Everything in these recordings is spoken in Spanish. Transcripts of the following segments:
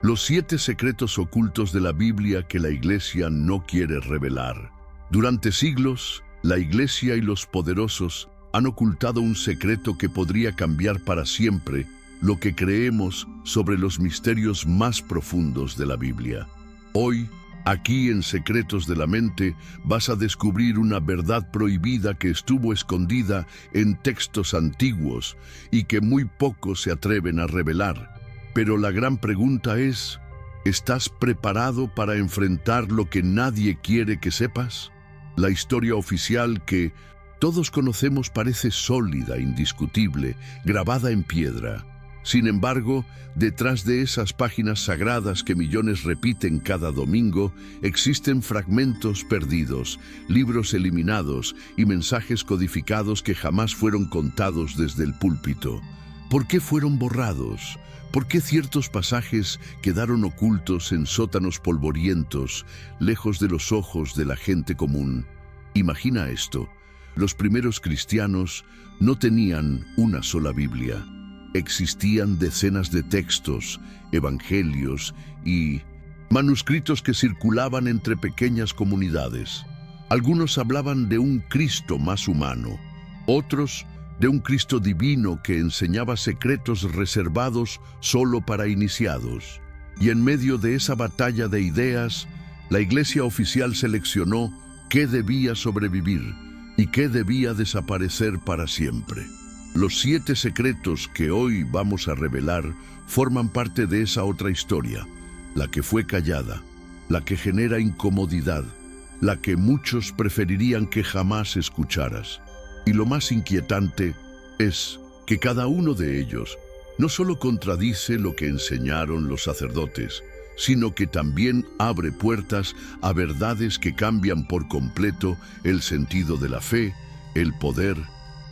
Los 7 secretos ocultos de la Biblia que la Iglesia no quiere revelar. Durante siglos, la Iglesia y los poderosos han ocultado un secreto que podría cambiar para siempre lo que creemos sobre los misterios más profundos de la Biblia. Hoy, aquí en Secretos de la Mente, vas a descubrir una verdad prohibida que estuvo escondida en textos antiguos y que muy pocos se atreven a revelar. Pero la gran pregunta es, ¿estás preparado para enfrentar lo que nadie quiere que sepas? La historia oficial que todos conocemos parece sólida, indiscutible, grabada en piedra. Sin embargo, detrás de esas páginas sagradas que millones repiten cada domingo, existen fragmentos perdidos, libros eliminados y mensajes codificados que jamás fueron contados desde el púlpito. ¿Por qué fueron borrados? ¿Por qué ciertos pasajes quedaron ocultos en sótanos polvorientos, lejos de los ojos de la gente común? Imagina esto. Los primeros cristianos no tenían una sola Biblia. Existían decenas de textos, evangelios y manuscritos que circulaban entre pequeñas comunidades. Algunos hablaban de un Cristo más humano, otros de un Cristo divino que enseñaba secretos reservados solo para iniciados. Y en medio de esa batalla de ideas, la Iglesia oficial seleccionó qué debía sobrevivir y qué debía desaparecer para siempre. Los 7 secretos que hoy vamos a revelar forman parte de esa otra historia, la que fue callada, la que genera incomodidad, la que muchos preferirían que jamás escucharas. Y lo más inquietante es que cada uno de ellos no solo contradice lo que enseñaron los sacerdotes, sino que también abre puertas a verdades que cambian por completo el sentido de la fe, el poder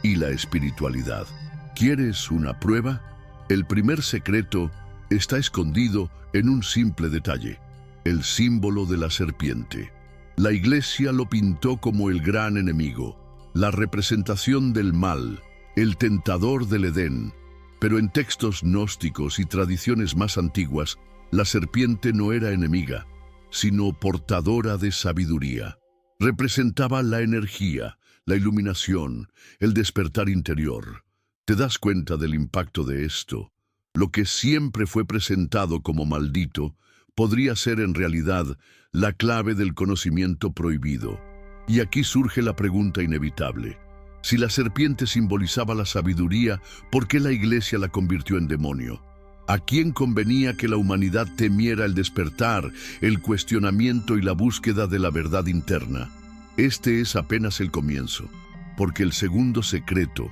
y la espiritualidad. ¿Quieres una prueba? El primer secreto está escondido en un simple detalle, el símbolo de la serpiente. La Iglesia lo pintó como el gran enemigo, la representación del mal, el tentador del Edén. Pero en textos gnósticos y tradiciones más antiguas, la serpiente no era enemiga, sino portadora de sabiduría. Representaba la energía, la iluminación, el despertar interior. ¿Te das cuenta del impacto de esto? Lo que siempre fue presentado como maldito podría ser en realidad la clave del conocimiento prohibido. Y aquí surge la pregunta inevitable. Si la serpiente simbolizaba la sabiduría, ¿por qué la Iglesia la convirtió en demonio? ¿A quién convenía que la humanidad temiera el despertar, el cuestionamiento y la búsqueda de la verdad interna? Este es apenas el comienzo, porque el segundo secreto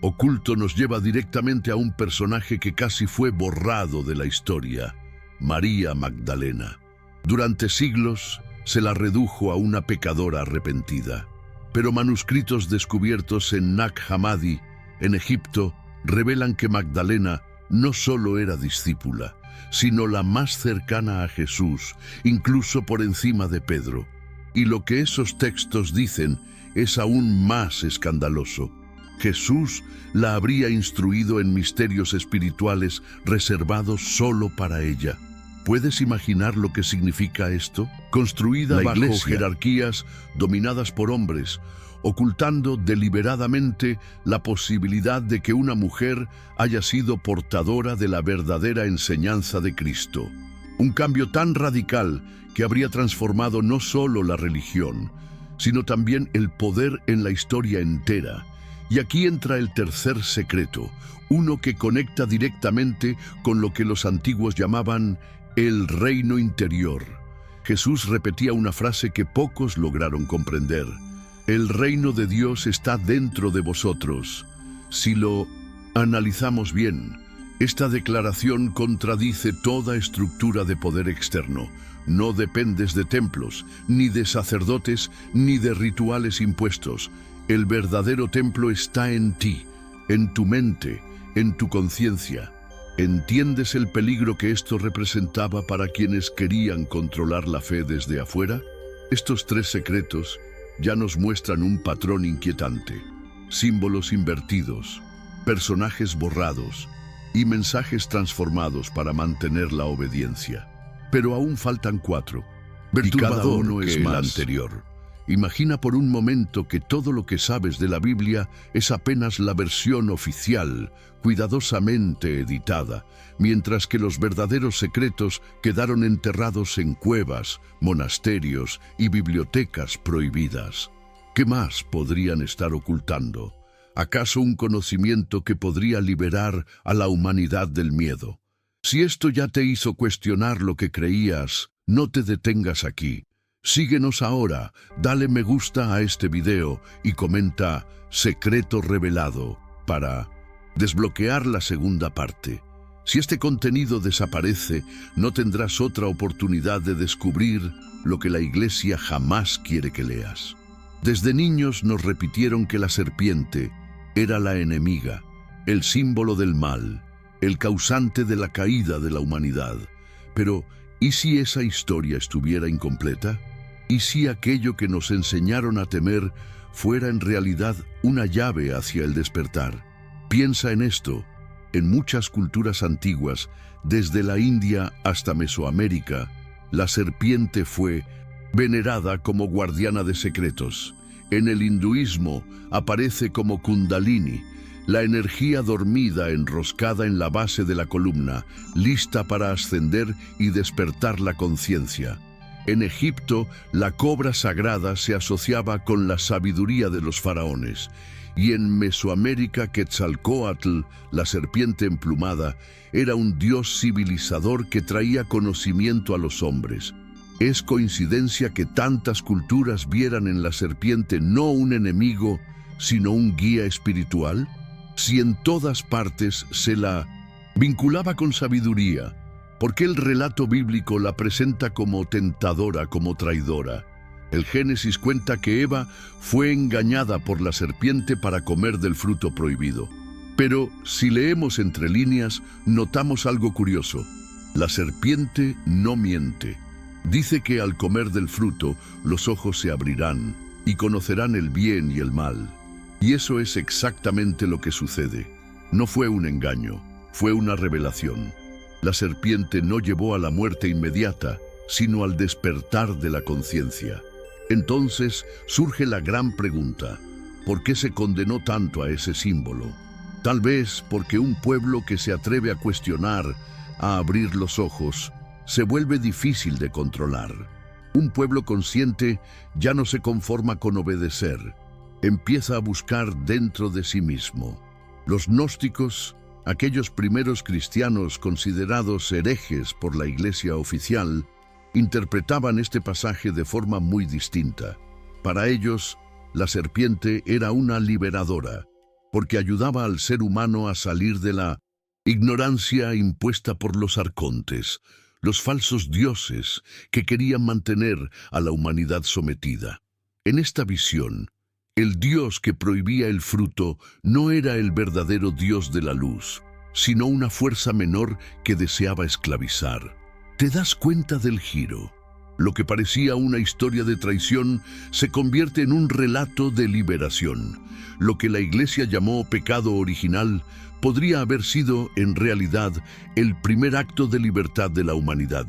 oculto nos lleva directamente a un personaje que casi fue borrado de la historia, María Magdalena. Durante siglos se la redujo a una pecadora arrepentida, pero manuscritos descubiertos en Nag Hammadi, en Egipto, revelan que Magdalena no solo era discípula, sino la más cercana a Jesús, incluso por encima de Pedro. Y lo que esos textos dicen es aún más escandaloso. Jesús la habría instruido en misterios espirituales reservados solo para ella. ¿Puedes imaginar lo que significa esto? Construida bajo jerarquías dominadas por hombres, ocultando deliberadamente la posibilidad de que una mujer haya sido portadora de la verdadera enseñanza de Cristo. Un cambio tan radical que habría transformado no solo la religión, sino también el poder en la historia entera. Y aquí entra el tercer secreto, uno que conecta directamente con lo que los antiguos llamaban el reino interior. Jesús repetía una frase que pocos lograron comprender. El reino de Dios está dentro de vosotros. Si lo analizamos bien, esta declaración contradice toda estructura de poder externo. No dependes de templos, ni de sacerdotes, ni de rituales impuestos. El verdadero templo está en ti, en tu mente, en tu conciencia. ¿Entiendes el peligro que esto representaba para quienes querían controlar la fe desde afuera? Estos 3 secretos ya nos muestran un patrón inquietante. Símbolos invertidos, personajes borrados y mensajes transformados para mantener la obediencia. Pero aún faltan 4. Y cada uno es más. El anterior. Imagina por un momento que todo lo que sabes de la Biblia es apenas la versión oficial, cuidadosamente editada, mientras que los verdaderos secretos quedaron enterrados en cuevas, monasterios y bibliotecas prohibidas. ¿Qué más podrían estar ocultando? ¿Acaso un conocimiento que podría liberar a la humanidad del miedo? Si esto ya te hizo cuestionar lo que creías, no te detengas aquí. Síguenos ahora, dale me gusta a este video y comenta Secreto Revelado para desbloquear la segunda parte. Si este contenido desaparece, no tendrás otra oportunidad de descubrir lo que la Iglesia jamás quiere que leas. Desde niños nos repitieron que la serpiente era la enemiga, el símbolo del mal, el causante de la caída de la humanidad. Pero, ¿y si esa historia estuviera incompleta? ¿Y si aquello que nos enseñaron a temer fuera en realidad una llave hacia el despertar? Piensa en esto. En muchas culturas antiguas, desde la India hasta Mesoamérica, la serpiente fue venerada como guardiana de secretos. En el hinduismo aparece como Kundalini, la energía dormida enroscada en la base de la columna, lista para ascender y despertar la conciencia. En Egipto, la cobra sagrada se asociaba con la sabiduría de los faraones, y en Mesoamérica, Quetzalcóatl, la serpiente emplumada, era un dios civilizador que traía conocimiento a los hombres. ¿Es coincidencia que tantas culturas vieran en la serpiente no un enemigo, sino un guía espiritual? Si en todas partes se la vinculaba con sabiduría, ¿por qué el relato bíblico la presenta como tentadora, como traidora? El Génesis cuenta que Eva fue engañada por la serpiente para comer del fruto prohibido. Pero si leemos entre líneas, notamos algo curioso. La serpiente no miente. Dice que al comer del fruto, los ojos se abrirán y conocerán el bien y el mal. Y eso es exactamente lo que sucede. No fue un engaño, fue una revelación. La serpiente no llevó a la muerte inmediata, sino al despertar de la conciencia. Entonces surge la gran pregunta: ¿por qué se condenó tanto a ese símbolo? Tal vez porque un pueblo que se atreve a cuestionar, a abrir los ojos, se vuelve difícil de controlar. Un pueblo consciente ya no se conforma con obedecer, empieza a buscar dentro de sí mismo. Los gnósticos, aquellos primeros cristianos considerados herejes por la Iglesia oficial, interpretaban este pasaje de forma muy distinta. Para ellos, la serpiente era una liberadora, porque ayudaba al ser humano a salir de la ignorancia impuesta por los arcontes, los falsos dioses que querían mantener a la humanidad sometida. En esta visión, el Dios que prohibía el fruto no era el verdadero Dios de la luz, sino una fuerza menor que deseaba esclavizar. ¿Te das cuenta del giro? Lo que parecía una historia de traición se convierte en un relato de liberación. Lo que la Iglesia llamó pecado original podría haber sido, en realidad, el primer acto de libertad de la humanidad.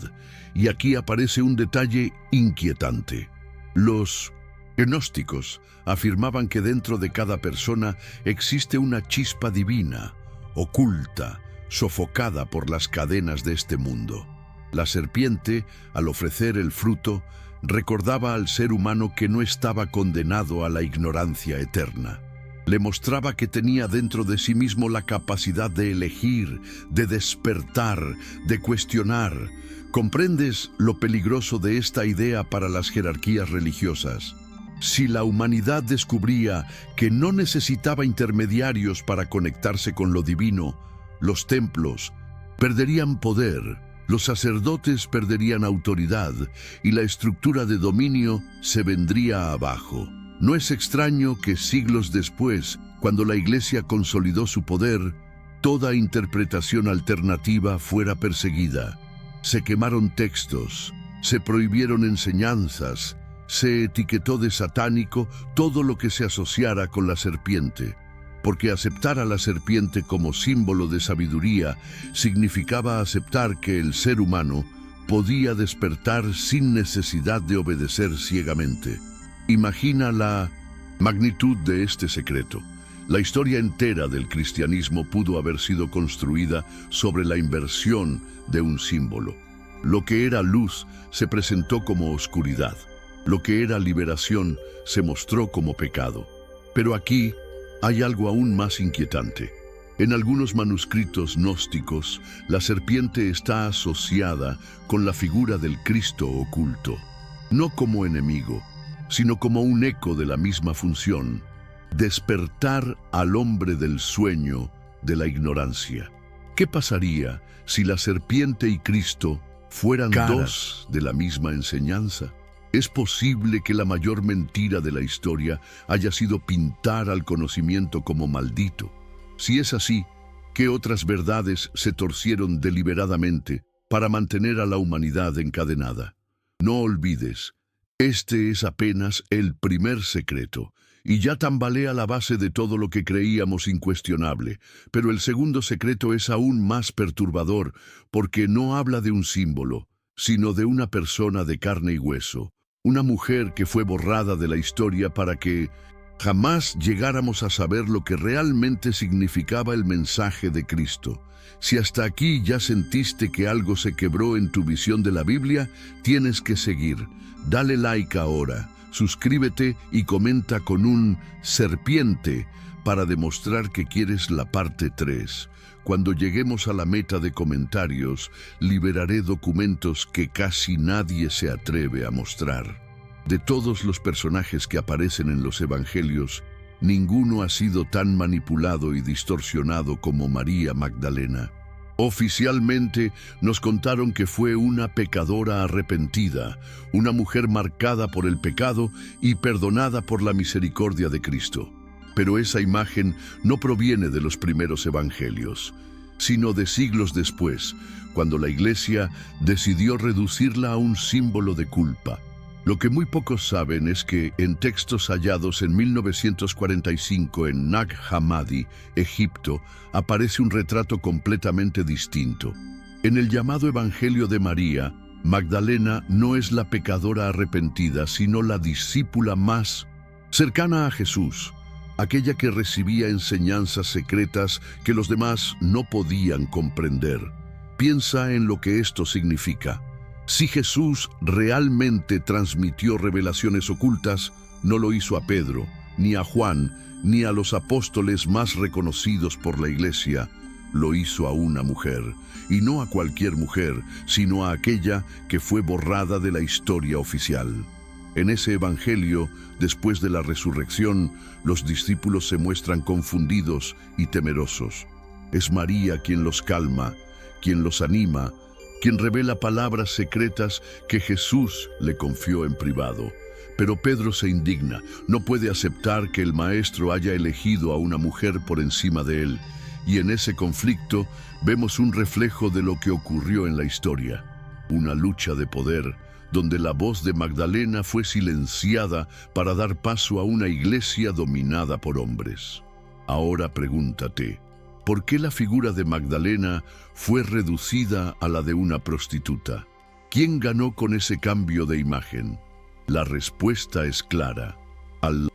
Y aquí aparece un detalle inquietante. Los gnósticos afirmaban que dentro de cada persona existe una chispa divina, oculta, sofocada por las cadenas de este mundo. La serpiente, al ofrecer el fruto, recordaba al ser humano que no estaba condenado a la ignorancia eterna. Le mostraba que tenía dentro de sí mismo la capacidad de elegir, de despertar, de cuestionar. ¿Comprendes lo peligroso de esta idea para las jerarquías religiosas? Si la humanidad descubría que no necesitaba intermediarios para conectarse con lo divino, los templos perderían poder, los sacerdotes perderían autoridad y la estructura de dominio se vendría abajo. No es extraño que siglos después, cuando la Iglesia consolidó su poder, toda interpretación alternativa fuera perseguida. Se quemaron textos, se prohibieron enseñanzas, se etiquetó de satánico todo lo que se asociara con la serpiente. porque aceptar a la serpiente como símbolo de sabiduría significaba aceptar que el ser humano podía despertar sin necesidad de obedecer ciegamente. Imagina la magnitud de este secreto. La historia entera del cristianismo pudo haber sido construida sobre la inversión de un símbolo. Lo que era luz se presentó como oscuridad. Lo que era liberación se mostró como pecado. Pero aquí hay algo aún más inquietante. En algunos manuscritos gnósticos, la serpiente está asociada con la figura del Cristo oculto, no como enemigo, sino como un eco de la misma función: despertar al hombre del sueño de la ignorancia. ¿Qué pasaría si la serpiente y Cristo fueran dos de la misma enseñanza? ¿Es posible que la mayor mentira de la historia haya sido pintar al conocimiento como maldito? Si es así, ¿qué otras verdades se torcieron deliberadamente para mantener a la humanidad encadenada? No olvides, este es apenas el primer secreto, y ya tambalea la base de todo lo que creíamos incuestionable. Pero el segundo secreto es aún más perturbador, porque no habla de un símbolo, sino de una persona de carne y hueso, una mujer que fue borrada de la historia para que jamás llegáramos a saber lo que realmente significaba el mensaje de Cristo. Si hasta aquí ya sentiste que algo se quebró en tu visión de la Biblia, tienes que seguir. Dale like ahora, suscríbete y comenta con un serpiente para demostrar que quieres la parte 3. Cuando lleguemos a la meta de comentarios, liberaré documentos que casi nadie se atreve a mostrar. De todos los personajes que aparecen en los evangelios, ninguno ha sido tan manipulado y distorsionado como María Magdalena. Oficialmente nos contaron que fue una pecadora arrepentida, una mujer marcada por el pecado y perdonada por la misericordia de Cristo. Pero esa imagen no proviene de los primeros evangelios, sino de siglos después, cuando la Iglesia decidió reducirla a un símbolo de culpa. Lo que muy pocos saben es que en textos hallados en 1945 en Nag Hammadi, Egipto, aparece un retrato completamente distinto. En el llamado Evangelio de María, Magdalena no es la pecadora arrepentida, sino la discípula más cercana a Jesús, aquella que recibía enseñanzas secretas que los demás no podían comprender. Piensa en lo que esto significa. Si Jesús realmente transmitió revelaciones ocultas, no lo hizo a Pedro, ni a Juan, ni a los apóstoles más reconocidos por la Iglesia. Lo hizo a una mujer, y no a cualquier mujer, sino a aquella que fue borrada de la historia oficial. En ese evangelio, después de la resurrección, los discípulos se muestran confundidos y temerosos. Es María quien los calma, quien los anima, quien revela palabras secretas que Jesús le confió en privado. Pero Pedro se indigna, no puede aceptar que el Maestro haya elegido a una mujer por encima de él, y en ese conflicto vemos un reflejo de lo que ocurrió en la historia, una lucha de poder, donde la voz de Magdalena fue silenciada para dar paso a una iglesia dominada por hombres. Ahora pregúntate, ¿por qué la figura de Magdalena fue reducida a la de una prostituta? ¿Quién ganó con ese cambio de imagen? La respuesta es clara. Al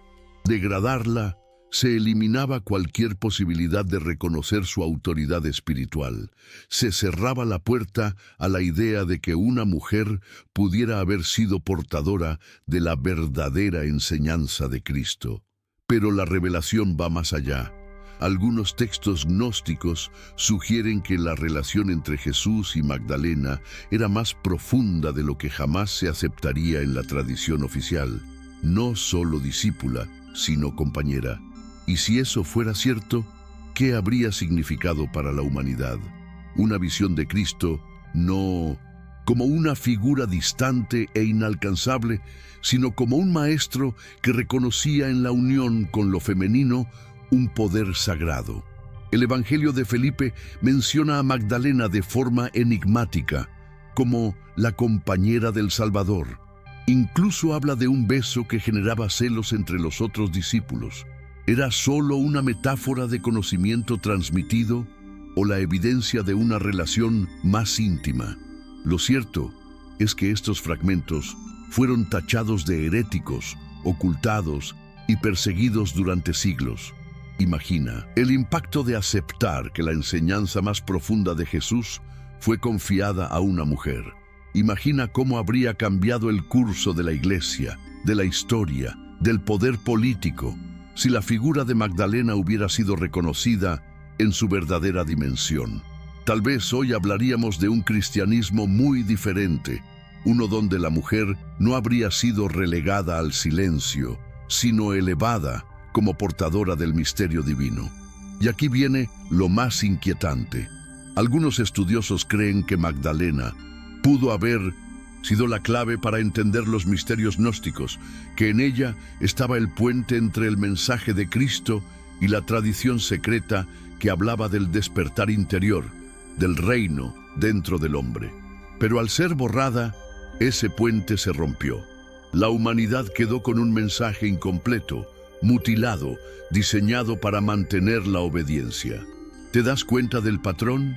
degradarla, se eliminaba cualquier posibilidad de reconocer su autoridad espiritual. Se cerraba la puerta a la idea de que una mujer pudiera haber sido portadora de la verdadera enseñanza de Cristo. Pero la revelación va más allá. Algunos textos gnósticos sugieren que la relación entre Jesús y Magdalena era más profunda de lo que jamás se aceptaría en la tradición oficial. No solo discípula, sino compañera. Y si eso fuera cierto, ¿qué habría significado para la humanidad? Una visión de Cristo no como una figura distante e inalcanzable, sino como un maestro que reconocía en la unión con lo femenino un poder sagrado. El Evangelio de Felipe menciona a Magdalena de forma enigmática, como la compañera del Salvador. Incluso habla de un beso que generaba celos entre los otros discípulos. ¿Era solo una metáfora de conocimiento transmitido o la evidencia de una relación más íntima? Lo cierto es que estos fragmentos fueron tachados de heréticos, ocultados y perseguidos durante siglos. Imagina el impacto de aceptar que la enseñanza más profunda de Jesús fue confiada a una mujer. Imagina cómo habría cambiado el curso de la iglesia, de la historia, del poder político, si la figura de Magdalena hubiera sido reconocida en su verdadera dimensión. Tal vez hoy hablaríamos de un cristianismo muy diferente, uno donde la mujer no habría sido relegada al silencio, sino elevada como portadora del misterio divino. Y aquí viene lo más inquietante. Algunos estudiosos creen que Magdalena pudo haber sido la clave para entender los misterios gnósticos, que en ella estaba el puente entre el mensaje de Cristo y la tradición secreta que hablaba del despertar interior, del reino dentro del hombre. Pero al ser borrada, ese puente se rompió. La humanidad quedó con un mensaje incompleto, mutilado, diseñado para mantener la obediencia. ¿Te das cuenta del patrón?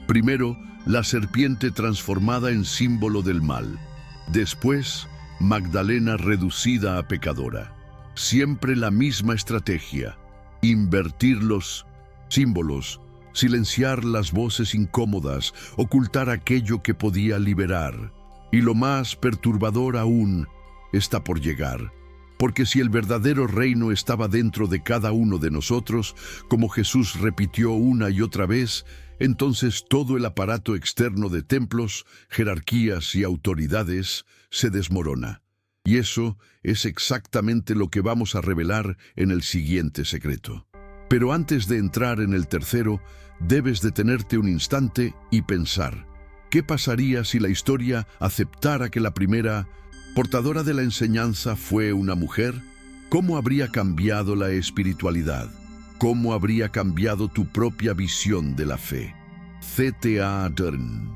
Primero, la serpiente transformada en símbolo del mal. Después, Magdalena reducida a pecadora. Siempre la misma estrategia: invertir los símbolos, silenciar las voces incómodas, ocultar aquello que podía liberar. Y lo más perturbador aún está por llegar. Porque si el verdadero reino estaba dentro de cada uno de nosotros, como Jesús repitió una y otra vez, entonces todo el aparato externo de templos, jerarquías y autoridades se desmorona. Y eso es exactamente lo que vamos a revelar en el siguiente secreto. Pero antes de entrar en el tercero, debes detenerte un instante y pensar: ¿qué pasaría si la historia aceptara que la primera portadora de la enseñanza fue una mujer? ¿Cómo habría cambiado la espiritualidad? ¿Cómo habría cambiado tu propia visión de la fe? C.T.A. Dern.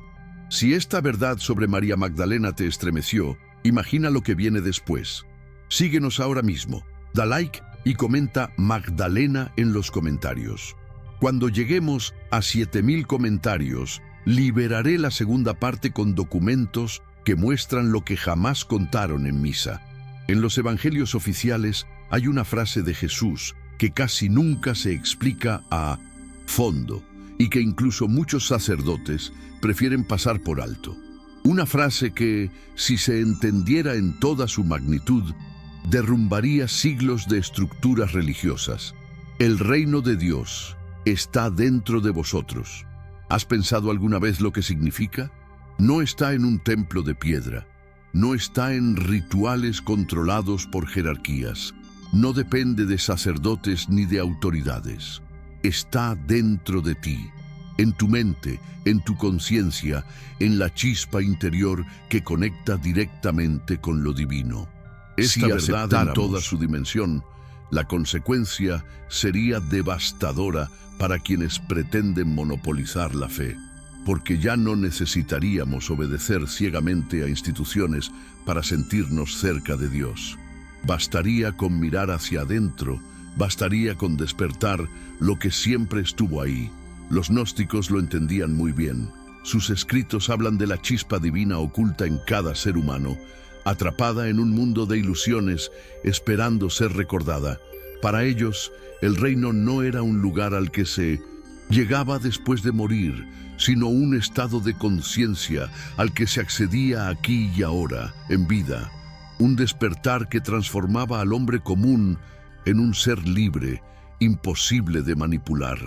Si esta verdad sobre María Magdalena te estremeció, imagina lo que viene después. Síguenos ahora mismo, da like y comenta Magdalena en los comentarios. Cuando lleguemos a 7000 comentarios, liberaré la segunda parte con documentos que muestran lo que jamás contaron en misa. En los evangelios oficiales hay una frase de Jesús que casi nunca se explica a fondo y que incluso muchos sacerdotes prefieren pasar por alto. Una frase que, si se entendiera en toda su magnitud, derrumbaría siglos de estructuras religiosas. El reino de Dios está dentro de vosotros. ¿Has pensado alguna vez lo que significa? No está en un templo de piedra, no está en rituales controlados por jerarquías, no depende de sacerdotes ni de autoridades. Está dentro de ti, en tu mente, en tu conciencia, en la chispa interior que conecta directamente con lo divino. Esta verdad en toda su dimensión, la consecuencia sería devastadora para quienes pretenden monopolizar la fe. Porque ya no necesitaríamos obedecer ciegamente a instituciones para sentirnos cerca de Dios. Bastaría con mirar hacia adentro, bastaría con despertar lo que siempre estuvo ahí. Los gnósticos lo entendían muy bien. Sus escritos hablan de la chispa divina oculta en cada ser humano, atrapada en un mundo de ilusiones, esperando ser recordada. Para ellos, el reino no era un lugar al que se llegaba después de morir, sino un estado de conciencia al que se accedía aquí y ahora, en vida. Un despertar que transformaba al hombre común en un ser libre, imposible de manipular.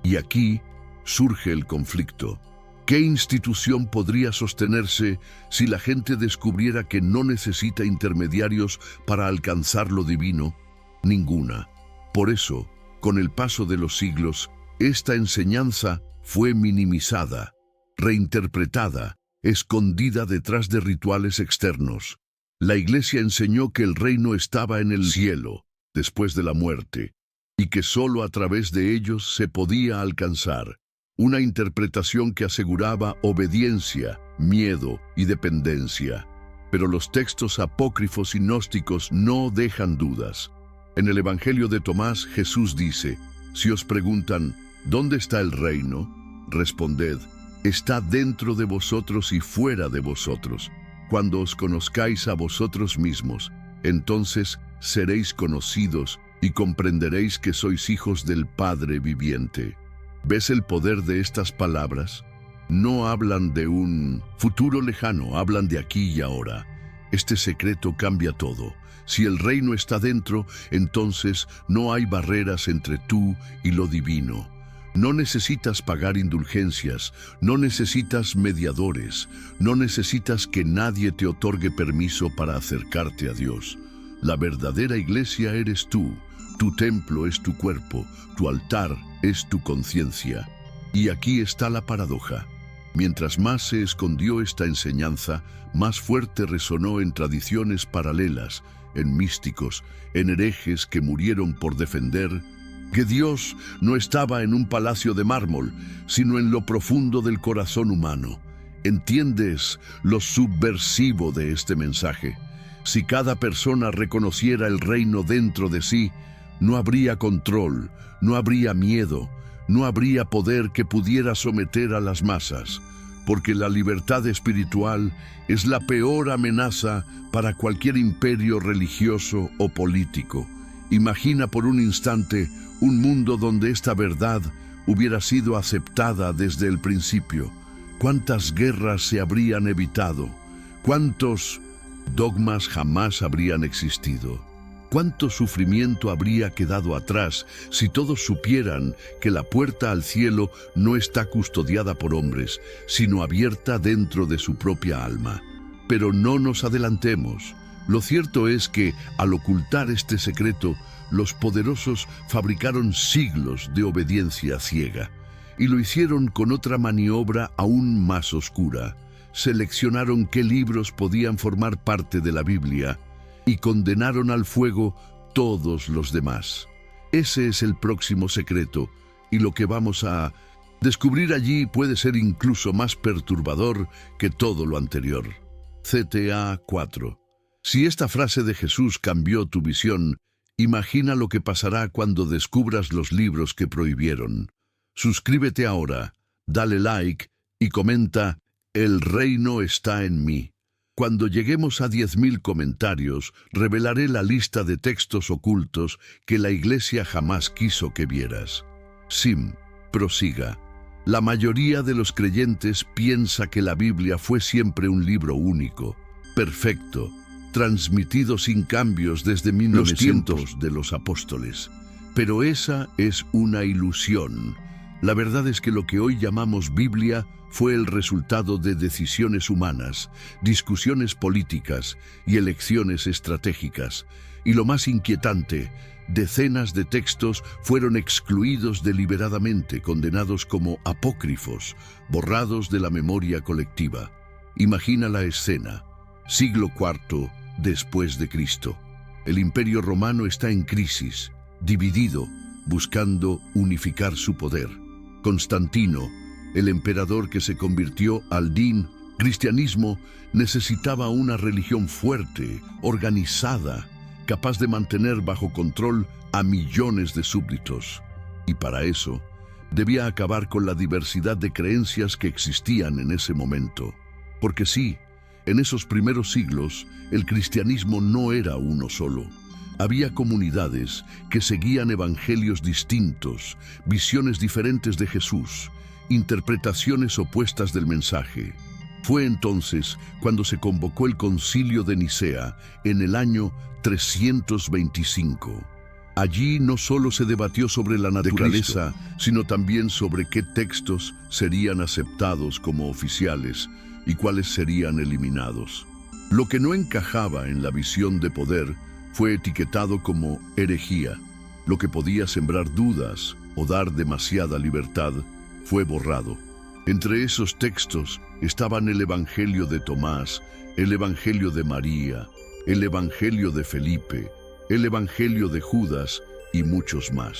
Y aquí surge el conflicto. ¿Qué institución podría sostenerse si la gente descubriera que no necesita intermediarios para alcanzar lo divino? Ninguna. Por eso, con el paso de los siglos, esta enseñanza fue minimizada, reinterpretada, escondida detrás de rituales externos. La Iglesia enseñó que el reino estaba en el cielo, después de la muerte, y que solo a través de ellos se podía alcanzar. Una interpretación que aseguraba obediencia, miedo y dependencia. Pero los textos apócrifos y gnósticos no dejan dudas. En el Evangelio de Tomás, Jesús dice, si os preguntan, ¿dónde está el reino? Responded, está dentro de vosotros y fuera de vosotros. Cuando os conozcáis a vosotros mismos, entonces seréis conocidos y comprenderéis que sois hijos del Padre viviente. ¿Ves el poder de estas palabras? No hablan de un futuro lejano, hablan de aquí y ahora. Este secreto cambia todo. Si el reino está dentro, entonces no hay barreras entre tú y lo divino. No necesitas pagar indulgencias, no necesitas mediadores, no necesitas que nadie te otorgue permiso para acercarte a Dios. La verdadera iglesia eres tú, tu templo es tu cuerpo, tu altar es tu conciencia. Y aquí está la paradoja. Mientras más se escondió esta enseñanza, más fuerte resonó en tradiciones paralelas, en místicos, en herejes que murieron por defender que Dios no estaba en un palacio de mármol, sino en lo profundo del corazón humano. ¿Entiendes lo subversivo de este mensaje? Si cada persona reconociera el reino dentro de sí, no habría control, no habría miedo, no habría poder que pudiera someter a las masas, porque la libertad espiritual es la peor amenaza para cualquier imperio religioso o político. Imagina por un instante un mundo donde esta verdad hubiera sido aceptada desde el principio. ¿Cuántas guerras se habrían evitado? ¿Cuántos dogmas jamás habrían existido? ¿Cuánto sufrimiento habría quedado atrás si todos supieran que la puerta al cielo no está custodiada por hombres, sino abierta dentro de su propia alma? Pero no nos adelantemos. Lo cierto es que, al ocultar este secreto, los poderosos fabricaron siglos de obediencia ciega, y lo hicieron con otra maniobra aún más oscura. Seleccionaron qué libros podían formar parte de la Biblia y condenaron al fuego todos los demás. Ese es el próximo secreto, y lo que vamos a descubrir allí puede ser incluso más perturbador que todo lo anterior. CTA 4. Si esta frase de Jesús cambió tu visión, imagina lo que pasará cuando descubras los libros que prohibieron. Suscríbete ahora, dale like y comenta, el reino está en mí. Cuando lleguemos a 10.000 comentarios, revelaré la lista de textos ocultos que la Iglesia jamás quiso que vieras. Sim, prosiga. La mayoría de los creyentes piensa que la Biblia fue siempre un libro único, perfecto, transmitido sin cambios desde los tiempos de los apóstoles. Pero esa es una ilusión. La verdad es que lo que hoy llamamos Biblia fue el resultado de decisiones humanas, discusiones políticas y elecciones estratégicas. Y lo más inquietante, decenas de textos fueron excluidos deliberadamente, condenados como apócrifos, borrados de la memoria colectiva. Imagina la escena. Siglo IV después de Cristo. El Imperio Romano está en crisis, dividido, buscando unificar su poder. Constantino, el emperador que se convirtió al cristianismo, necesitaba una religión fuerte, organizada, capaz de mantener bajo control a millones de súbditos. Y para eso, debía acabar con la diversidad de creencias que existían en ese momento. Porque sí, en esos primeros siglos, el cristianismo no era uno solo. Había comunidades que seguían evangelios distintos, visiones diferentes de Jesús, interpretaciones opuestas del mensaje. Fue entonces cuando se convocó el Concilio de Nicea en el año 325. Allí no solo se debatió sobre la naturaleza, sino también sobre qué textos serían aceptados como oficiales y cuáles serían eliminados. Lo que no encajaba en la visión de poder fue etiquetado como herejía. Lo que podía sembrar dudas o dar demasiada libertad fue borrado. Entre esos textos estaban el Evangelio de Tomás, el Evangelio de María, el Evangelio de Felipe, el Evangelio de Judas y muchos más.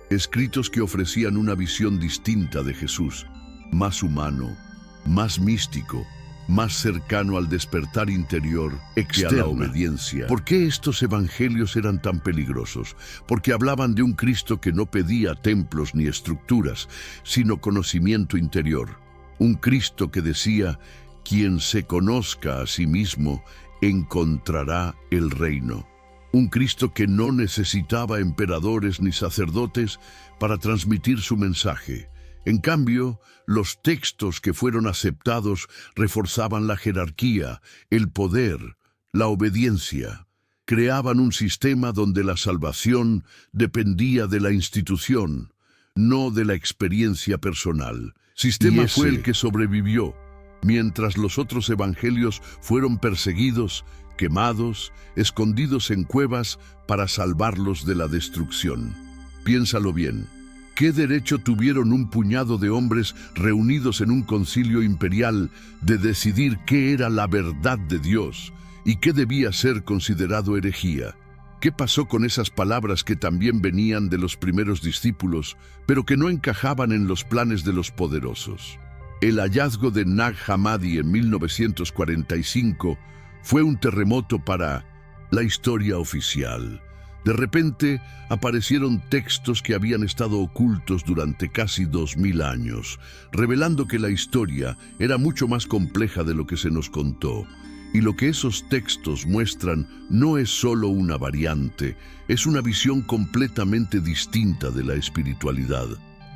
Escritos que ofrecían una visión distinta de Jesús, más humano, más místico, más cercano al despertar interior que a la obediencia. ¿Por qué estos evangelios eran tan peligrosos? Porque hablaban de un Cristo que no pedía templos ni estructuras, sino conocimiento interior. Un Cristo que decía: quien se conozca a sí mismo encontrará el reino. Un Cristo que no necesitaba emperadores ni sacerdotes para transmitir su mensaje. En cambio, los textos que fueron aceptados reforzaban la jerarquía, el poder, la obediencia. Creaban un sistema donde la salvación dependía de la institución, no de la experiencia personal. Sistema fue el que sobrevivió, mientras los otros evangelios fueron perseguidos, quemados, escondidos en cuevas para salvarlos de la destrucción. Piénsalo bien. ¿Qué derecho tuvieron un puñado de hombres reunidos en un concilio imperial de decidir qué era la verdad de Dios y qué debía ser considerado herejía? ¿Qué pasó con esas palabras que también venían de los primeros discípulos, pero que no encajaban en los planes de los poderosos? El hallazgo de Nag Hammadi en 1945 fue un terremoto para la historia oficial. De repente aparecieron textos que habían estado ocultos durante casi 2000 años, revelando que la historia era mucho más compleja de lo que se nos contó. Y lo que esos textos muestran no es solo una variante, es una visión completamente distinta de la espiritualidad.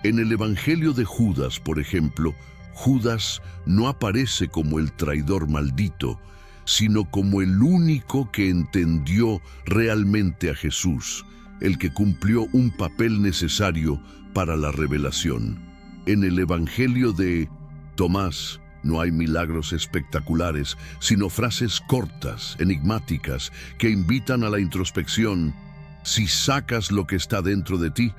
En el Evangelio de Judas, por ejemplo, Judas no aparece como el traidor maldito, sino como el único que entendió realmente a Jesús, el que cumplió un papel necesario para la revelación. En el Evangelio de Tomás no hay milagros espectaculares, sino frases cortas, enigmáticas, que invitan a la introspección. Si sacas lo que está dentro de ti,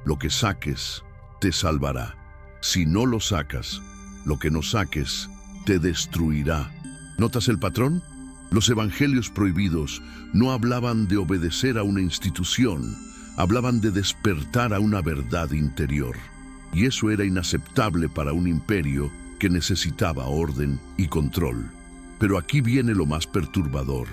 lo que saques te salvará. Si no lo sacas, lo que no saques te destruirá. ¿Notas el patrón? Los evangelios prohibidos no hablaban de obedecer a una institución, hablaban de despertar a una verdad interior. Y eso era inaceptable para un imperio que necesitaba orden y control. Pero aquí viene lo más perturbador.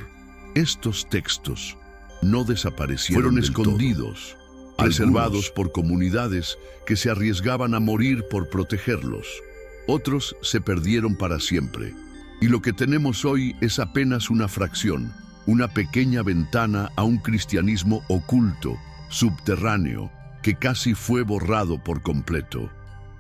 Estos textos no desaparecieron, fueron escondidos, preservados por comunidades que se arriesgaban a morir por protegerlos. Otros se perdieron para siempre. Y lo que tenemos hoy es apenas una fracción, una pequeña ventana a un cristianismo oculto, subterráneo, que casi fue borrado por completo.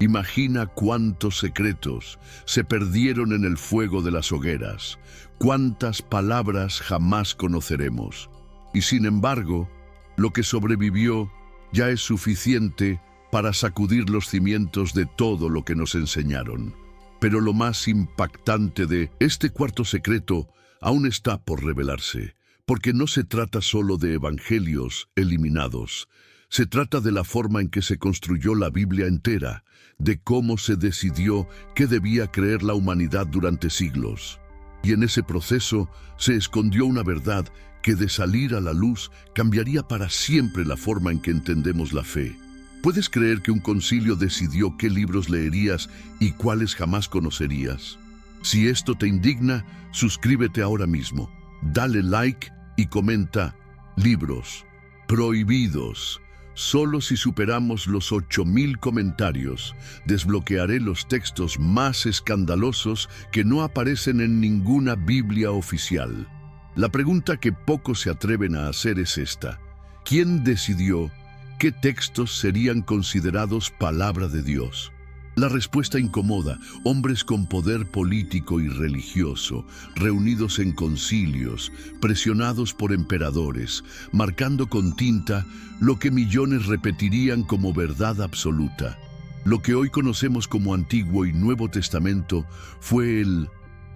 Imagina cuántos secretos se perdieron en el fuego de las hogueras, cuántas palabras jamás conoceremos. Y sin embargo, lo que sobrevivió ya es suficiente para sacudir los cimientos de todo lo que nos enseñaron. Pero lo más impactante de este cuarto secreto aún está por revelarse, porque no se trata solo de evangelios eliminados. Se trata de la forma en que se construyó la Biblia entera, de cómo se decidió qué debía creer la humanidad durante siglos. Y en ese proceso se escondió una verdad que, de salir a la luz, cambiaría para siempre la forma en que entendemos la fe. ¿Puedes creer que un concilio decidió qué libros leerías y cuáles jamás conocerías? Si esto te indigna, suscríbete ahora mismo, dale like y comenta: libros prohibidos. Solo si superamos los 8000 comentarios, desbloquearé los textos más escandalosos que no aparecen en ninguna Biblia oficial. La pregunta que pocos se atreven a hacer es esta: ¿quién decidió qué textos serían considerados palabra de Dios? La respuesta incomoda: hombres con poder político y religioso, reunidos en concilios, presionados por emperadores, marcando con tinta lo que millones repetirían como verdad absoluta. Lo que hoy conocemos como Antiguo y Nuevo Testamento fue el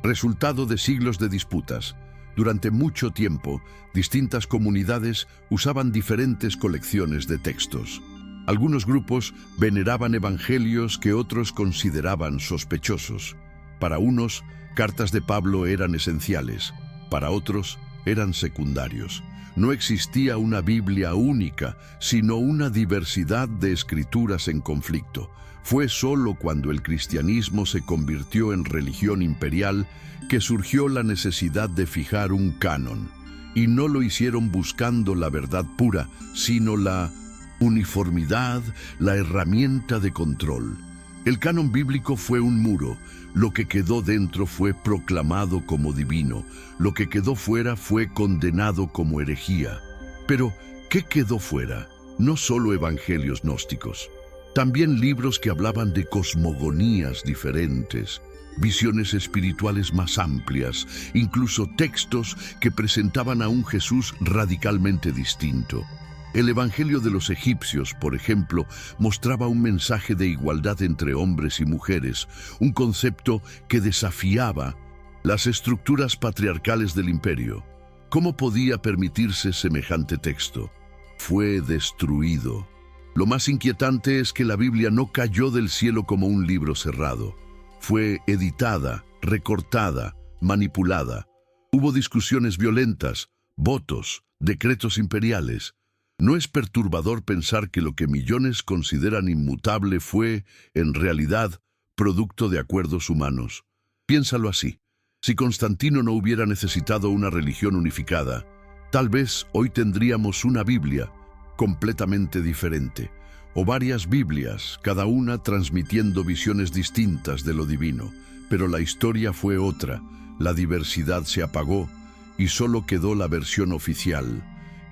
resultado de siglos de disputas. Durante mucho tiempo, distintas comunidades usaban diferentes colecciones de textos. Algunos grupos veneraban evangelios que otros consideraban sospechosos. Para unos, cartas de Pablo eran esenciales. Para otros, eran secundarios. No existía una Biblia única, sino una diversidad de escrituras en conflicto. Fue solo cuando el cristianismo se convirtió en religión imperial que surgió la necesidad de fijar un canon. Y no lo hicieron buscando la verdad pura, sino la uniformidad, la herramienta de control. El canon bíblico fue un muro. Lo que quedó dentro fue proclamado como divino. Lo que quedó fuera fue condenado como herejía. Pero, ¿qué quedó fuera? No solo evangelios gnósticos. También libros que hablaban de cosmogonías diferentes, visiones espirituales más amplias, incluso textos que presentaban a un Jesús radicalmente distinto. El Evangelio de los egipcios, por ejemplo, mostraba un mensaje de igualdad entre hombres y mujeres, un concepto que desafiaba las estructuras patriarcales del imperio. ¿Cómo podía permitirse semejante texto? Fue destruido. Lo más inquietante es que la Biblia no cayó del cielo como un libro cerrado. Fue editada, recortada, manipulada. Hubo discusiones violentas, votos, decretos imperiales. ¿No es perturbador pensar que lo que millones consideran inmutable fue, en realidad, producto de acuerdos humanos? Piénsalo así. Si Constantino no hubiera necesitado una religión unificada, tal vez hoy tendríamos una Biblia completamente diferente, o varias Biblias, cada una transmitiendo visiones distintas de lo divino. Pero la historia fue otra, la diversidad se apagó y solo quedó la versión oficial.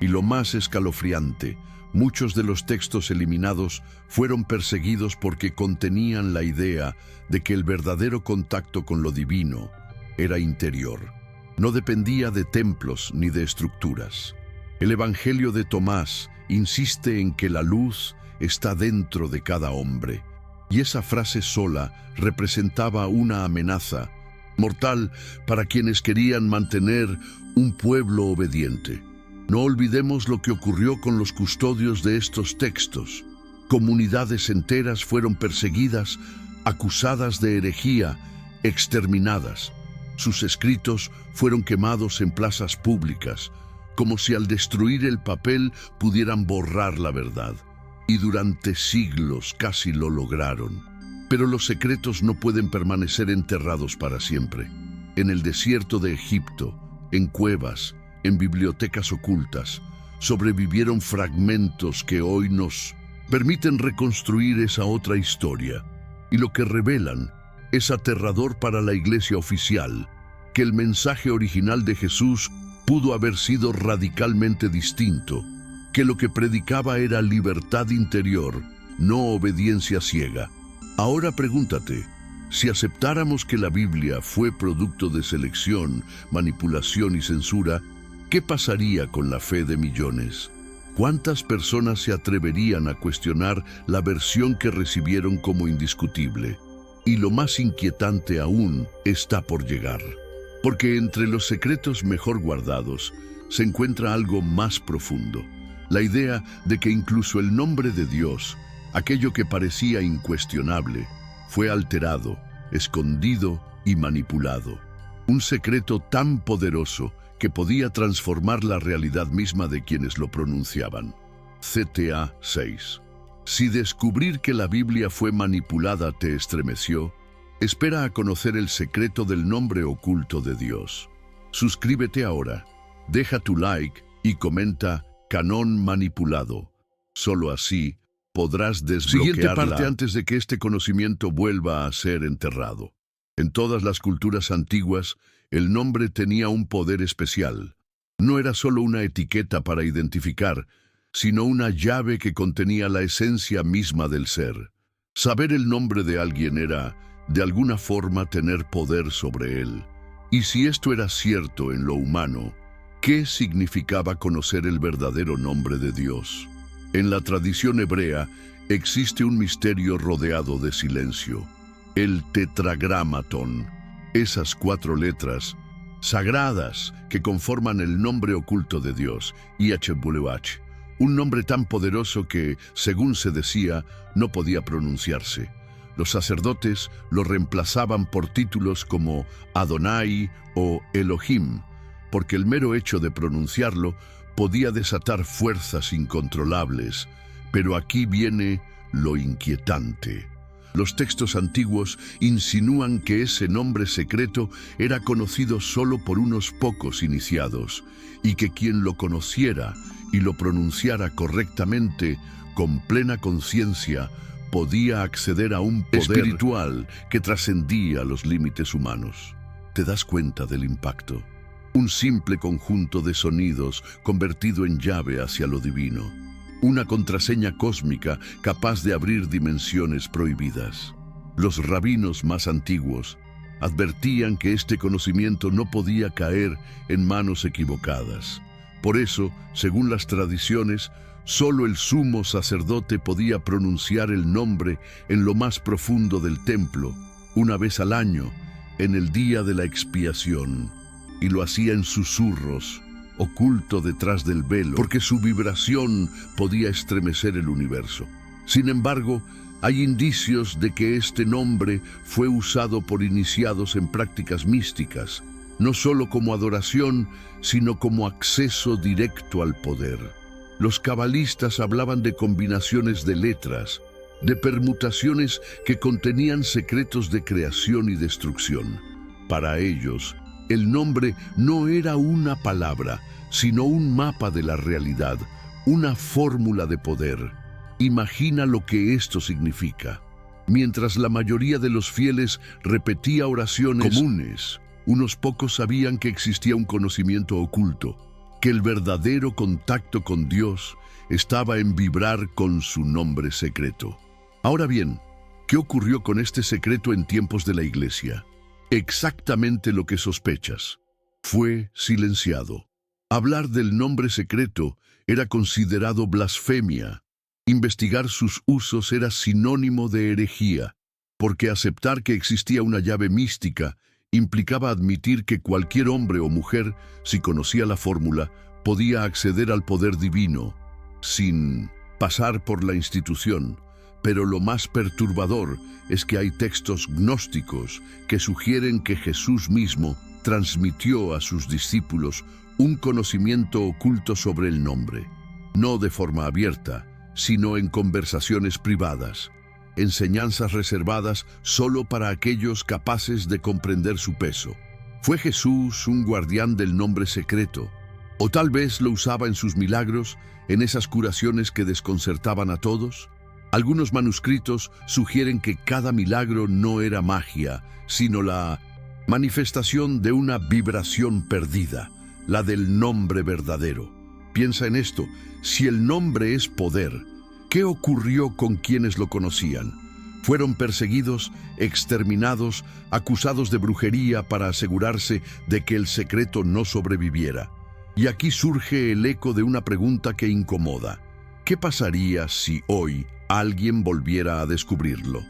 Y lo más escalofriante, muchos de los textos eliminados fueron perseguidos porque contenían la idea de que el verdadero contacto con lo divino era interior. No dependía de templos ni de estructuras. El Evangelio de Tomás insiste en que la luz está dentro de cada hombre, y esa frase sola representaba una amenaza mortal para quienes querían mantener un pueblo obediente. No olvidemos lo que ocurrió con los custodios de estos textos. Comunidades enteras fueron perseguidas, acusadas de herejía, exterminadas. Sus escritos fueron quemados en plazas públicas, como si al destruir el papel pudieran borrar la verdad. Y durante siglos casi lo lograron. Pero los secretos no pueden permanecer enterrados para siempre. En el desierto de Egipto, en cuevas, en bibliotecas ocultas, sobrevivieron fragmentos que hoy nos permiten reconstruir esa otra historia. Y lo que revelan es aterrador para la Iglesia oficial, que el mensaje original de Jesús pudo haber sido radicalmente distinto, que lo que predicaba era libertad interior, no obediencia ciega. Ahora pregúntate, si aceptáramos que la Biblia fue producto de selección, manipulación y censura, ¿qué pasaría con la fe de millones? ¿Cuántas personas se atreverían a cuestionar la versión que recibieron como indiscutible? Y lo más inquietante aún está por llegar, porque entre los secretos mejor guardados se encuentra algo más profundo, la idea de que incluso el nombre de Dios, aquello que parecía incuestionable, fue alterado, escondido y manipulado. Un secreto tan poderoso que podía transformar la realidad misma de quienes lo pronunciaban. CTA 6. Si descubrir que la Biblia fue manipulada te estremeció, espera a conocer el secreto del nombre oculto de Dios. Suscríbete ahora, deja tu like y comenta Canon manipulado. Solo así podrás desbloquearla. Siguiente parte antes de que este conocimiento vuelva a ser enterrado. En todas las culturas antiguas, el nombre tenía un poder especial. No era solo una etiqueta para identificar, sino una llave que contenía la esencia misma del ser. Saber el nombre de alguien era, de alguna forma, tener poder sobre él. Y si esto era cierto en lo humano, ¿qué significaba conocer el verdadero nombre de Dios? En la tradición hebrea existe un misterio rodeado de silencio, el tetragramatón. Esas 4 letras sagradas que conforman el nombre oculto de Dios, YHWH, un nombre tan poderoso que, según se decía, no podía pronunciarse. Los sacerdotes lo reemplazaban por títulos como Adonai o Elohim, porque el mero hecho de pronunciarlo podía desatar fuerzas incontrolables. Pero aquí viene lo inquietante. Los textos antiguos insinúan que ese nombre secreto era conocido solo por unos pocos iniciados, y que quien lo conociera y lo pronunciara correctamente, con plena conciencia, podía acceder a un poder espiritual que trascendía los límites humanos. ¿Te das cuenta del impacto? Un simple conjunto de sonidos convertido en llave hacia lo divino. Una contraseña cósmica capaz de abrir dimensiones prohibidas. Los rabinos más antiguos advertían que este conocimiento no podía caer en manos equivocadas. Por eso, según las tradiciones, solo el sumo sacerdote podía pronunciar el nombre en lo más profundo del templo, una vez al año, en el día de la expiación, y lo hacía en susurros, oculto detrás del velo, porque su vibración podía estremecer el universo. Sin embargo, hay indicios de que este nombre fue usado por iniciados en prácticas místicas, no solo como adoración, sino como acceso directo al poder. Los cabalistas hablaban de combinaciones de letras, de permutaciones que contenían secretos de creación y destrucción. Para ellos, el nombre no era una palabra, sino un mapa de la realidad, una fórmula de poder. Imagina lo que esto significa. Mientras la mayoría de los fieles repetía oraciones comunes, unos pocos sabían que existía un conocimiento oculto, que el verdadero contacto con Dios estaba en vibrar con su nombre secreto. Ahora bien, ¿qué ocurrió con este secreto en tiempos de la Iglesia? Exactamente lo que sospechas. Fue silenciado. Hablar del nombre secreto era considerado blasfemia. Investigar sus usos era sinónimo de herejía, porque aceptar que existía una llave mística implicaba admitir que cualquier hombre o mujer, si conocía la fórmula, podía acceder al poder divino, sin pasar por la institución. Pero lo más perturbador es que hay textos gnósticos que sugieren que Jesús mismo transmitió a sus discípulos un conocimiento oculto sobre el nombre, no de forma abierta, sino en conversaciones privadas, enseñanzas reservadas solo para aquellos capaces de comprender su peso. ¿Fue Jesús un guardián del nombre secreto? ¿O tal vez lo usaba en sus milagros, en esas curaciones que desconcertaban a todos? Algunos manuscritos sugieren que cada milagro no era magia, sino la manifestación de una vibración perdida, la del nombre verdadero. Piensa en esto: si el nombre es poder, ¿qué ocurrió con quienes lo conocían? Fueron perseguidos, exterminados, acusados de brujería para asegurarse de que el secreto no sobreviviera. Y aquí surge el eco de una pregunta que incomoda. ¿Qué pasaría si hoy alguien volviera a descubrirlo?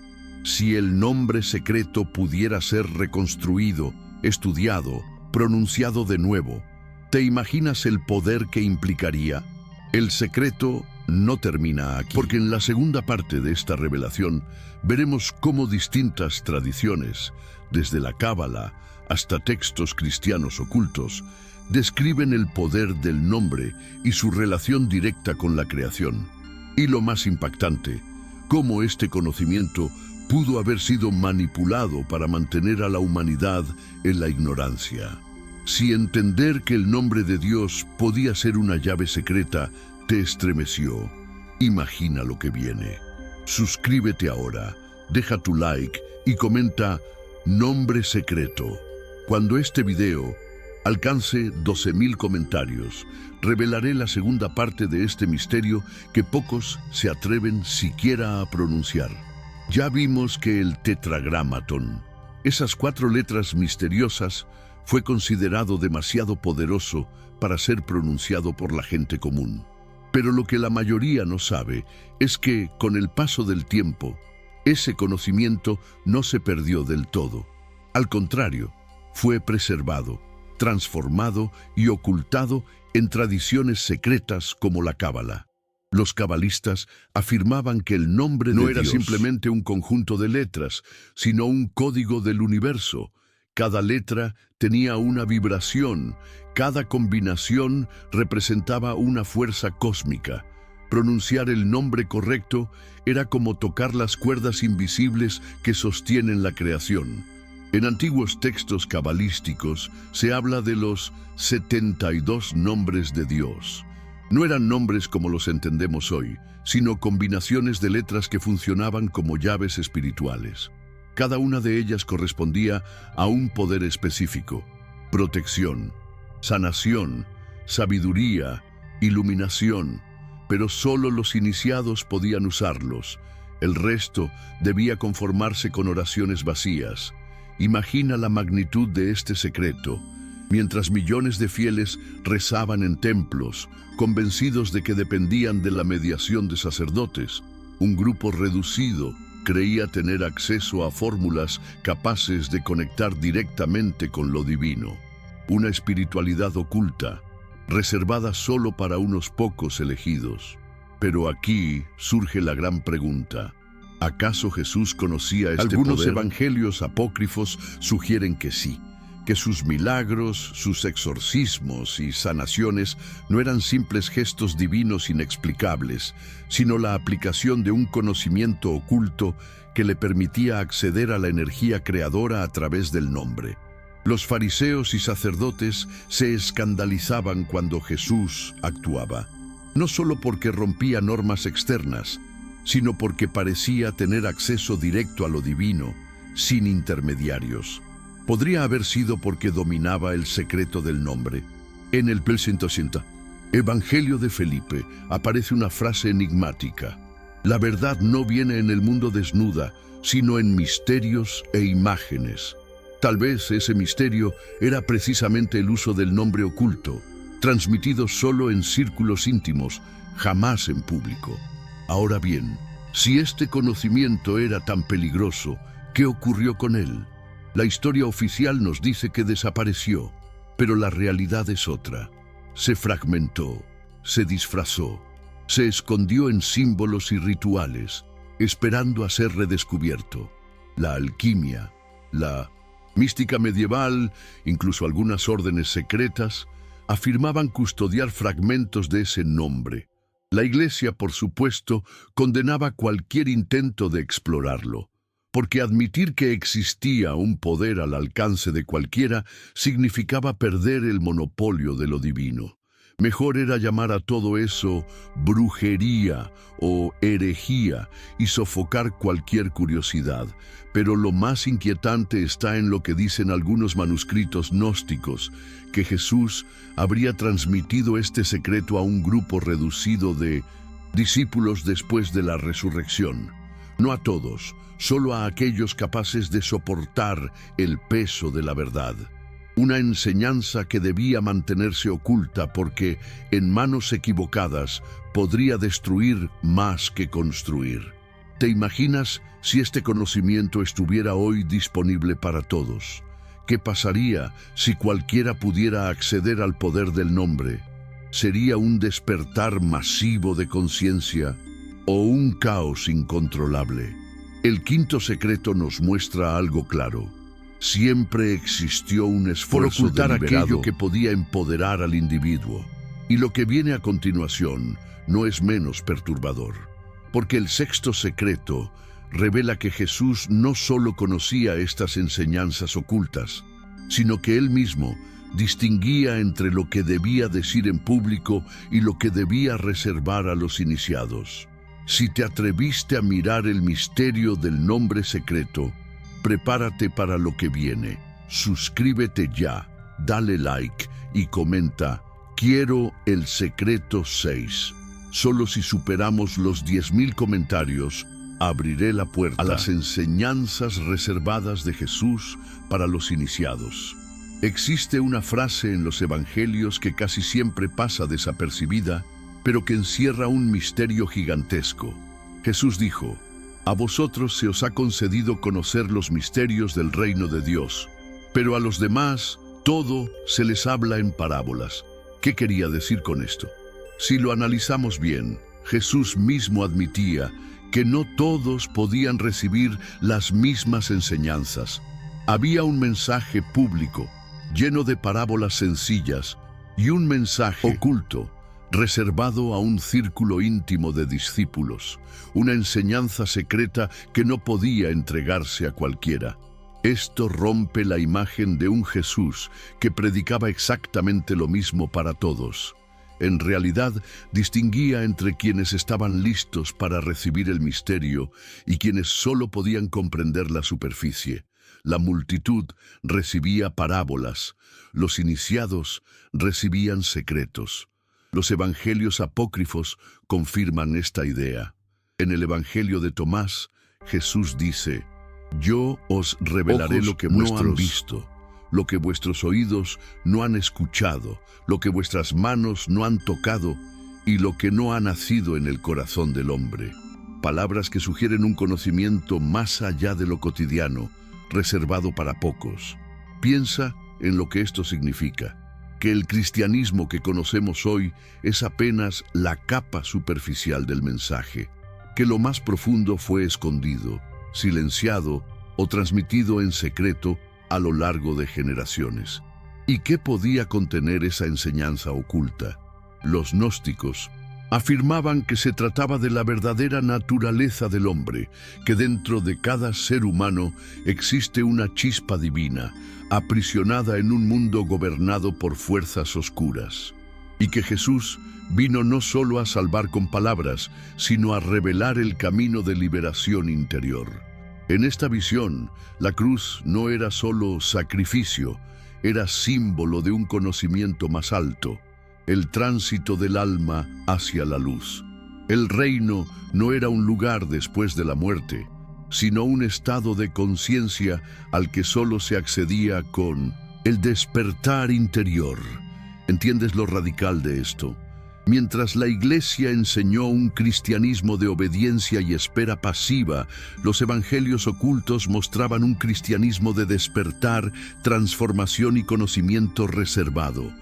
Si el nombre secreto pudiera ser reconstruido, estudiado, pronunciado de nuevo, ¿te imaginas el poder que implicaría? El secreto no termina aquí, porque en la segunda parte de esta revelación veremos cómo distintas tradiciones, desde la Cábala hasta textos cristianos ocultos, describen el poder del nombre y su relación directa con la creación. Y lo más impactante, cómo este conocimiento pudo haber sido manipulado para mantener a la humanidad en la ignorancia. Si entender que el nombre de Dios podía ser una llave secreta te estremeció, imagina lo que viene. Suscríbete ahora, deja tu like y comenta nombre secreto. Cuando este video alcance 12,000 comentarios, revelaré la segunda parte de este misterio que pocos se atreven siquiera a pronunciar. Ya vimos que el tetragramatón, esas 4 letras misteriosas, fue considerado demasiado poderoso para ser pronunciado por la gente común. Pero lo que la mayoría no sabe es que, con el paso del tiempo, ese conocimiento no se perdió del todo. Al contrario, fue preservado, transformado y ocultado en tradiciones secretas como la Cábala. Los cabalistas afirmaban que el nombre no era simplemente un conjunto de letras, sino un código del universo, Cada letra tenía una vibración, cada combinación representaba una fuerza cósmica. Pronunciar el nombre correcto era como tocar las cuerdas invisibles que sostienen la creación. En antiguos textos cabalísticos se habla de los 72 nombres de Dios. No eran nombres como los entendemos hoy, sino combinaciones de letras que funcionaban como llaves espirituales. Cada una de ellas correspondía a un poder específico: protección, sanación, sabiduría, iluminación. Pero solo los iniciados podían usarlos. El resto debía conformarse con oraciones vacías. Imagina la magnitud de este secreto. Mientras millones de fieles rezaban en templos, convencidos de que dependían de la mediación de sacerdotes, un grupo reducido creía tener acceso a fórmulas capaces de conectar directamente con lo divino. Una espiritualidad oculta, reservada solo para unos pocos elegidos. Pero aquí surge la gran pregunta: ¿acaso Jesús conocía este poder? Algunos evangelios apócrifos sugieren que sí, que sus milagros, sus exorcismos y sanaciones no eran simples gestos divinos inexplicables, sino la aplicación de un conocimiento oculto que le permitía acceder a la energía creadora a través del nombre. Los fariseos y sacerdotes se escandalizaban cuando Jesús actuaba, no solo porque rompía normas externas, sino porque parecía tener acceso directo a lo divino, sin intermediarios. Podría haber sido porque dominaba el secreto del nombre. En el 160, Evangelio de Felipe, aparece una frase enigmática: la verdad no viene en el mundo desnuda, sino en misterios e imágenes. Tal vez ese misterio era precisamente el uso del nombre oculto, transmitido solo en círculos íntimos, jamás en público. Ahora bien, si este conocimiento era tan peligroso, ¿qué ocurrió con él? La historia oficial nos dice que desapareció, pero la realidad es otra. Se fragmentó, se disfrazó, se escondió en símbolos y rituales, esperando a ser redescubierto. La alquimia, la mística medieval, incluso algunas órdenes secretas, afirmaban custodiar fragmentos de ese nombre. La Iglesia, por supuesto, condenaba cualquier intento de explorarlo, porque admitir que existía un poder al alcance de cualquiera significaba perder el monopolio de lo divino. Mejor era llamar a todo eso brujería o herejía y sofocar cualquier curiosidad. Pero lo más inquietante está en lo que dicen algunos manuscritos gnósticos, que Jesús habría transmitido este secreto a un grupo reducido de discípulos después de la resurrección. No a todos, solo a aquellos capaces de soportar el peso de la verdad. Una enseñanza que debía mantenerse oculta porque, en manos equivocadas, podría destruir más que construir. ¿Te imaginas si este conocimiento estuviera hoy disponible para todos? ¿Qué pasaría si cualquiera pudiera acceder al poder del nombre? ¿Sería un despertar masivo de conciencia o un caos incontrolable? El quinto secreto nos muestra algo claro. Siempre existió un esfuerzo por ocultar aquello que podía empoderar al individuo. Y lo que viene a continuación no es menos perturbador, porque el sexto secreto revela que Jesús no solo conocía estas enseñanzas ocultas, sino que él mismo distinguía entre lo que debía decir en público y lo que debía reservar a los iniciados. Si te atreviste a mirar el misterio del nombre secreto, prepárate para lo que viene. Suscríbete ya, dale like y comenta: quiero el secreto 6. Solo si superamos los 10,000 comentarios, abriré la puerta a las enseñanzas reservadas de Jesús para los iniciados. Existe una frase en los evangelios que casi siempre pasa desapercibida, pero que encierra un misterio gigantesco. Jesús dijo: a vosotros se os ha concedido conocer los misterios del reino de Dios, pero a los demás todo se les habla en parábolas. ¿Qué quería decir con esto? Si lo analizamos bien, Jesús mismo admitía que no todos podían recibir las mismas enseñanzas. Había un mensaje público, lleno de parábolas sencillas, y un mensaje oculto, reservado a un círculo íntimo de discípulos, una enseñanza secreta que no podía entregarse a cualquiera. Esto rompe la imagen de un Jesús que predicaba exactamente lo mismo para todos. En realidad, distinguía entre quienes estaban listos para recibir el misterio y quienes solo podían comprender la superficie. La multitud recibía parábolas, los iniciados recibían secretos. Los evangelios apócrifos confirman esta idea. En el Evangelio de Tomás, Jesús dice: «Yo os revelaré lo que no han visto, lo que vuestros oídos no han escuchado, lo que vuestras manos no han tocado y lo que no ha nacido en el corazón del hombre». Palabras que sugieren un conocimiento más allá de lo cotidiano, reservado para pocos. Piensa en lo que esto significa, que el cristianismo que conocemos hoy es apenas la capa superficial del mensaje, que lo más profundo fue escondido, silenciado o transmitido en secreto a lo largo de generaciones. ¿Y qué podía contener esa enseñanza oculta? Los gnósticos afirmaban que se trataba de la verdadera naturaleza del hombre, que dentro de cada ser humano existe una chispa divina, aprisionada en un mundo gobernado por fuerzas oscuras, y que Jesús vino no solo a salvar con palabras, sino a revelar el camino de liberación interior. En esta visión, la cruz no era solo sacrificio, era símbolo de un conocimiento más alto, el tránsito del alma hacia la luz. El reino no era un lugar después de la muerte, sino un estado de conciencia al que solo se accedía con el despertar interior. ¿Entiendes lo radical de esto? Mientras la Iglesia enseñó un cristianismo de obediencia y espera pasiva, los evangelios ocultos mostraban un cristianismo de despertar, transformación y conocimiento reservado.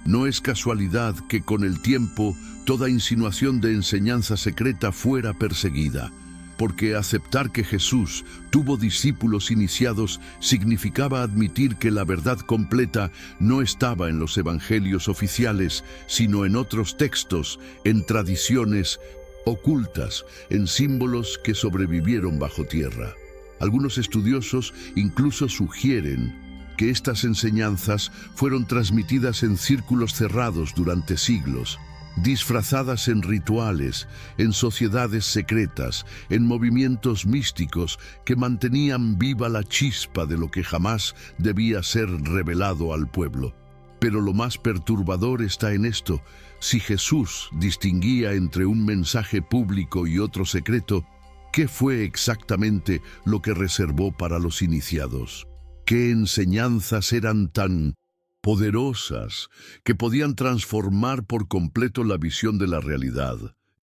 No es casualidad que con el tiempo toda insinuación de enseñanza secreta fuera perseguida, porque aceptar que Jesús tuvo discípulos iniciados significaba admitir que la verdad completa no estaba en los evangelios oficiales, sino en otros textos, en tradiciones ocultas, en símbolos que sobrevivieron bajo tierra. Algunos estudiosos incluso sugieren que estas enseñanzas fueron transmitidas en círculos cerrados durante siglos, disfrazadas en rituales, en sociedades secretas, en movimientos místicos que mantenían viva la chispa de lo que jamás debía ser revelado al pueblo. Pero lo más perturbador está en esto: si Jesús distinguía entre un mensaje público y otro secreto, ¿qué fue exactamente lo que reservó para los iniciados? ¿Qué enseñanzas eran tan poderosas que podían transformar por completo la visión de la realidad?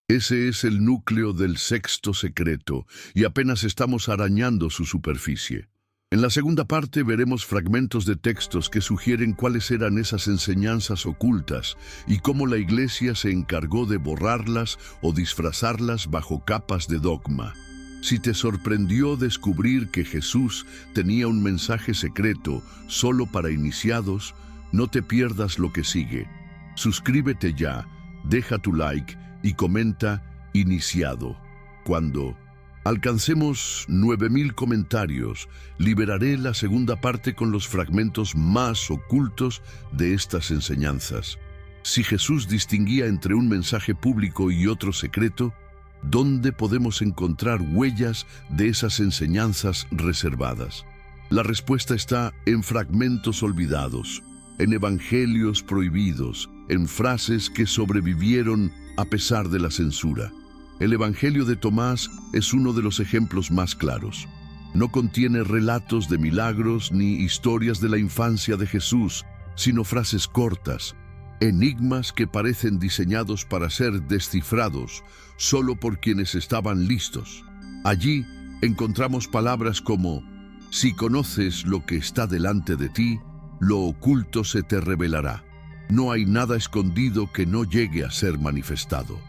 Ese es el núcleo del sexto secreto, y apenas estamos arañando su superficie. En la segunda parte veremos fragmentos de textos que sugieren cuáles eran esas enseñanzas ocultas y cómo la Iglesia se encargó de borrarlas o disfrazarlas bajo capas de dogma. Si te sorprendió descubrir que Jesús tenía un mensaje secreto solo para iniciados, no te pierdas lo que sigue. Suscríbete ya, deja tu like y comenta iniciado. Cuando alcancemos 9000 comentarios, liberaré la segunda parte con los fragmentos más ocultos de estas enseñanzas. Si Jesús distinguía entre un mensaje público y otro secreto, ¿dónde podemos encontrar huellas de esas enseñanzas reservadas? La respuesta está en fragmentos olvidados, en evangelios prohibidos, en frases que sobrevivieron a pesar de la censura. El Evangelio de Tomás es uno de los ejemplos más claros. No contiene relatos de milagros ni historias de la infancia de Jesús, sino frases cortas, enigmas que parecen diseñados para ser descifrados solo por quienes estaban listos. Allí encontramos palabras como: si conoces lo que está delante de ti, lo oculto se te revelará. No hay nada escondido que no llegue a ser manifestado.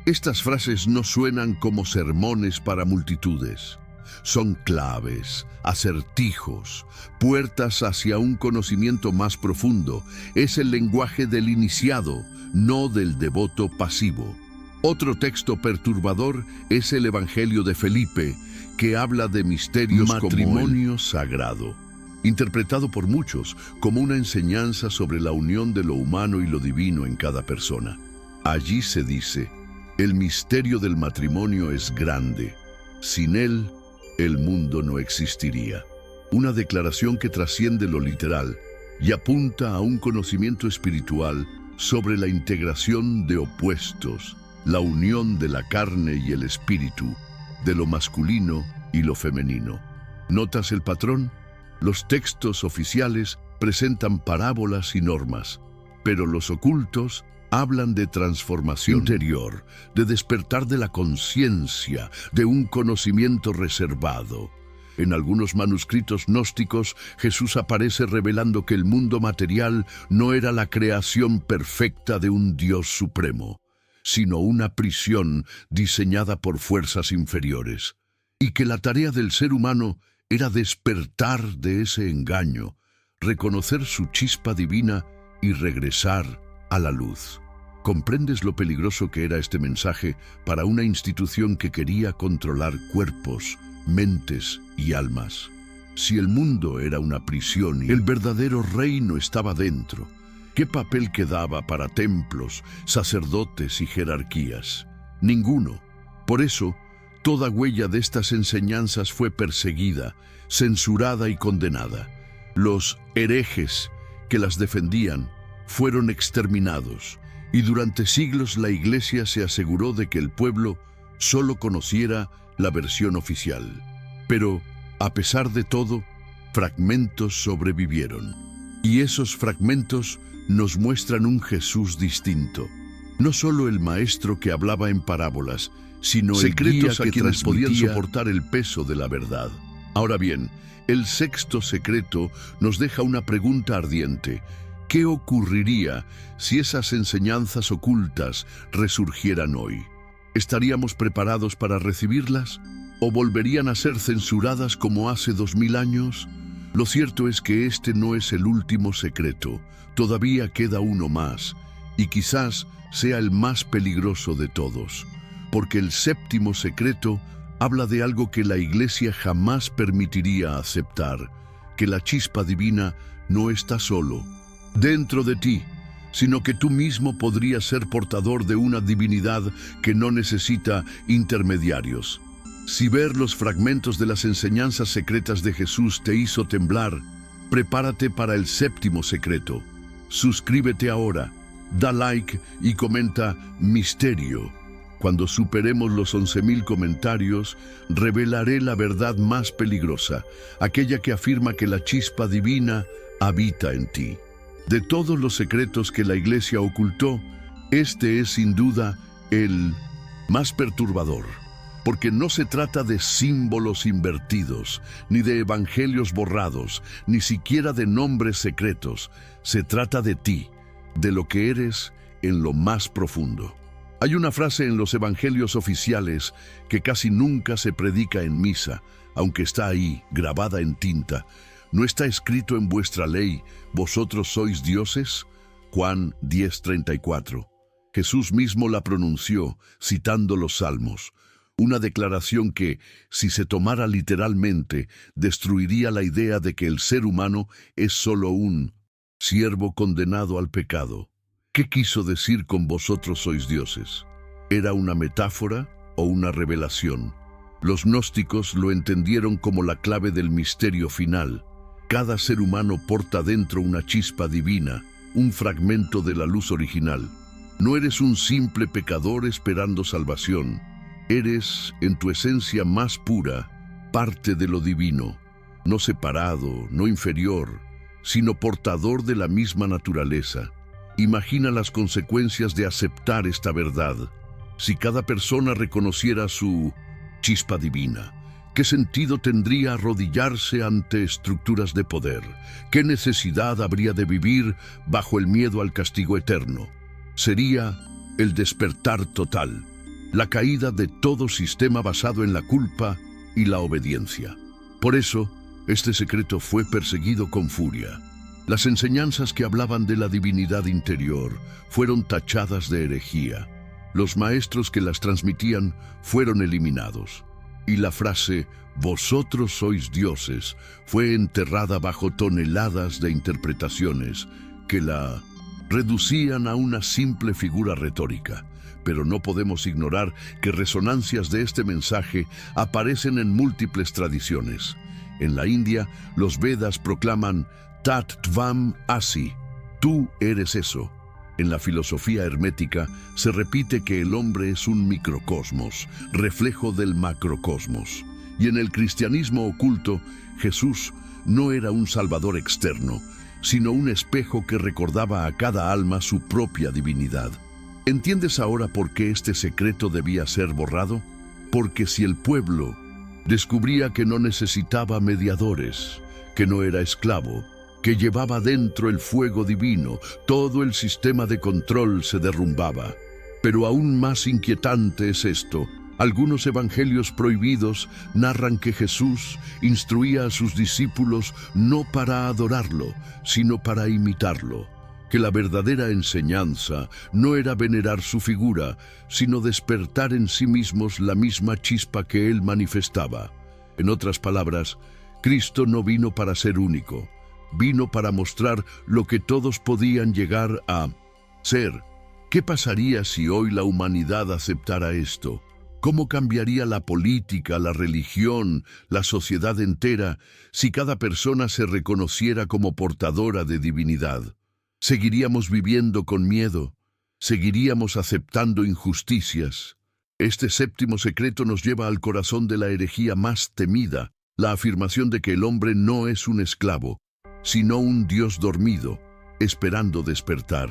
Estas frases no suenan como sermones para multitudes. Son claves, acertijos, puertas hacia un conocimiento más profundo. Es el lenguaje del iniciado, no del devoto pasivo. Otro texto perturbador es el Evangelio de Felipe, que habla de misterios como matrimonio sagrado, interpretado por muchos como una enseñanza sobre la unión de lo humano y lo divino en cada persona. Allí se dice: el misterio del matrimonio es grande. Sin él, el mundo no existiría. Una declaración que trasciende lo literal y apunta a un conocimiento espiritual sobre la integración de opuestos, la unión de la carne y el espíritu, de lo masculino y lo femenino. ¿Notas el patrón? Los textos oficiales presentan parábolas y normas, pero los ocultos hablan de transformación interior, de despertar de la conciencia, de un conocimiento reservado. En algunos manuscritos gnósticos, Jesús aparece revelando que el mundo material no era la creación perfecta de un Dios supremo, sino una prisión diseñada por fuerzas inferiores, y que la tarea del ser humano era despertar de ese engaño, reconocer su chispa divina y regresar a la luz. ¿Comprendes lo peligroso que era este mensaje para una institución que quería controlar cuerpos, mentes y almas? Si el mundo era una prisión y el verdadero reino estaba dentro, ¿qué papel quedaba para templos, sacerdotes y jerarquías? Ninguno. Por eso, toda huella de estas enseñanzas fue perseguida, censurada y condenada. Los herejes que las defendían fueron exterminados, y durante siglos la Iglesia se aseguró de que el pueblo solo conociera la versión oficial. Pero, a pesar de todo, fragmentos sobrevivieron. Y esos fragmentos nos muestran un Jesús distinto. No solo el maestro que hablaba en parábolas, sino secretos a quienes podían soportar el peso de la verdad. Ahora bien, el sexto secreto nos deja una pregunta ardiente. ¿Qué ocurriría si esas enseñanzas ocultas resurgieran hoy? ¿Estaríamos preparados para recibirlas? ¿O volverían a ser censuradas como hace 2000 años? Lo cierto es que este no es el último secreto. Todavía queda uno más, y quizás sea el más peligroso de todos, porque el séptimo secreto habla de algo que la Iglesia jamás permitiría aceptar, que la chispa divina no está solo dentro de ti, sino que tú mismo podrías ser portador de una divinidad que no necesita intermediarios. Si ver los fragmentos de las enseñanzas secretas de Jesús te hizo temblar, prepárate para el séptimo secreto. Suscríbete ahora, da like y comenta misterio. Cuando superemos los 11,000 comentarios, revelaré la verdad más peligrosa, aquella que afirma que la chispa divina habita en ti. De todos los secretos que la Iglesia ocultó, este es sin duda el más perturbador, porque no se trata de símbolos invertidos, ni de evangelios borrados, ni siquiera de nombres secretos. Se trata de ti, de lo que eres en lo más profundo. Hay una frase en los evangelios oficiales que casi nunca se predica en misa, aunque está ahí, grabada en tinta. ¿No está escrito en vuestra ley, vosotros sois dioses? Juan 10:34. Jesús mismo la pronunció, citando los Salmos. Una declaración que, si se tomara literalmente, destruiría la idea de que el ser humano es solo un siervo condenado al pecado. ¿Qué quiso decir con vosotros sois dioses? ¿Era una metáfora o una revelación? Los gnósticos lo entendieron como la clave del misterio final. Cada ser humano porta dentro una chispa divina, un fragmento de la luz original. No eres un simple pecador esperando salvación. Eres, en tu esencia más pura, parte de lo divino, no separado, no inferior, sino portador de la misma naturaleza. Imagina las consecuencias de aceptar esta verdad. Si cada persona reconociera su chispa divina, ¿qué sentido tendría arrodillarse ante estructuras de poder? ¿Qué necesidad habría de vivir bajo el miedo al castigo eterno? Sería el despertar total, la caída de todo sistema basado en la culpa y la obediencia. Por eso, este secreto fue perseguido con furia. Las enseñanzas que hablaban de la divinidad interior fueron tachadas de herejía. Los maestros que las transmitían fueron eliminados. Y la frase «vosotros sois dioses» fue enterrada bajo toneladas de interpretaciones que la reducían a una simple figura retórica. Pero no podemos ignorar que resonancias de este mensaje aparecen en múltiples tradiciones. En la India, los Vedas proclaman Tat Tvam Asi, tú eres eso. En la filosofía hermética se repite que el hombre es un microcosmos, reflejo del macrocosmos. Y en el cristianismo oculto, Jesús no era un salvador externo, sino un espejo que recordaba a cada alma su propia divinidad. ¿Entiendes ahora por qué este secreto debía ser borrado? Porque si el pueblo descubría que no necesitaba mediadores, que no era esclavo, que llevaba dentro el fuego divino, todo el sistema de control se derrumbaba. Pero aún más inquietante es esto. Algunos evangelios prohibidos narran que Jesús instruía a sus discípulos no para adorarlo, sino para imitarlo. Que la verdadera enseñanza no era venerar su figura, sino despertar en sí mismos la misma chispa que él manifestaba. En otras palabras, Cristo no vino para ser único, vino para mostrar lo que todos podían llegar a ser. ¿Qué pasaría si hoy la humanidad aceptara esto? ¿Cómo cambiaría la política, la religión, la sociedad entera si cada persona se reconociera como portadora de divinidad? ¿Seguiríamos viviendo con miedo? ¿Seguiríamos aceptando injusticias? Este séptimo secreto nos lleva al corazón de la herejía más temida, la afirmación de que el hombre no es un esclavo, sino un Dios dormido, esperando despertar.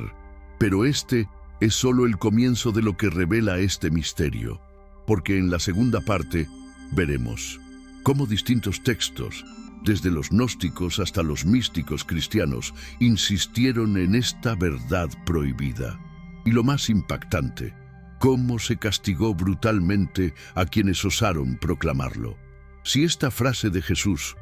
Pero este es solo el comienzo de lo que revela este misterio, porque en la segunda parte veremos cómo distintos textos, desde los gnósticos hasta los místicos cristianos, insistieron en esta verdad prohibida. Y lo más impactante, cómo se castigó brutalmente a quienes osaron proclamarlo. Si esta frase de Jesús,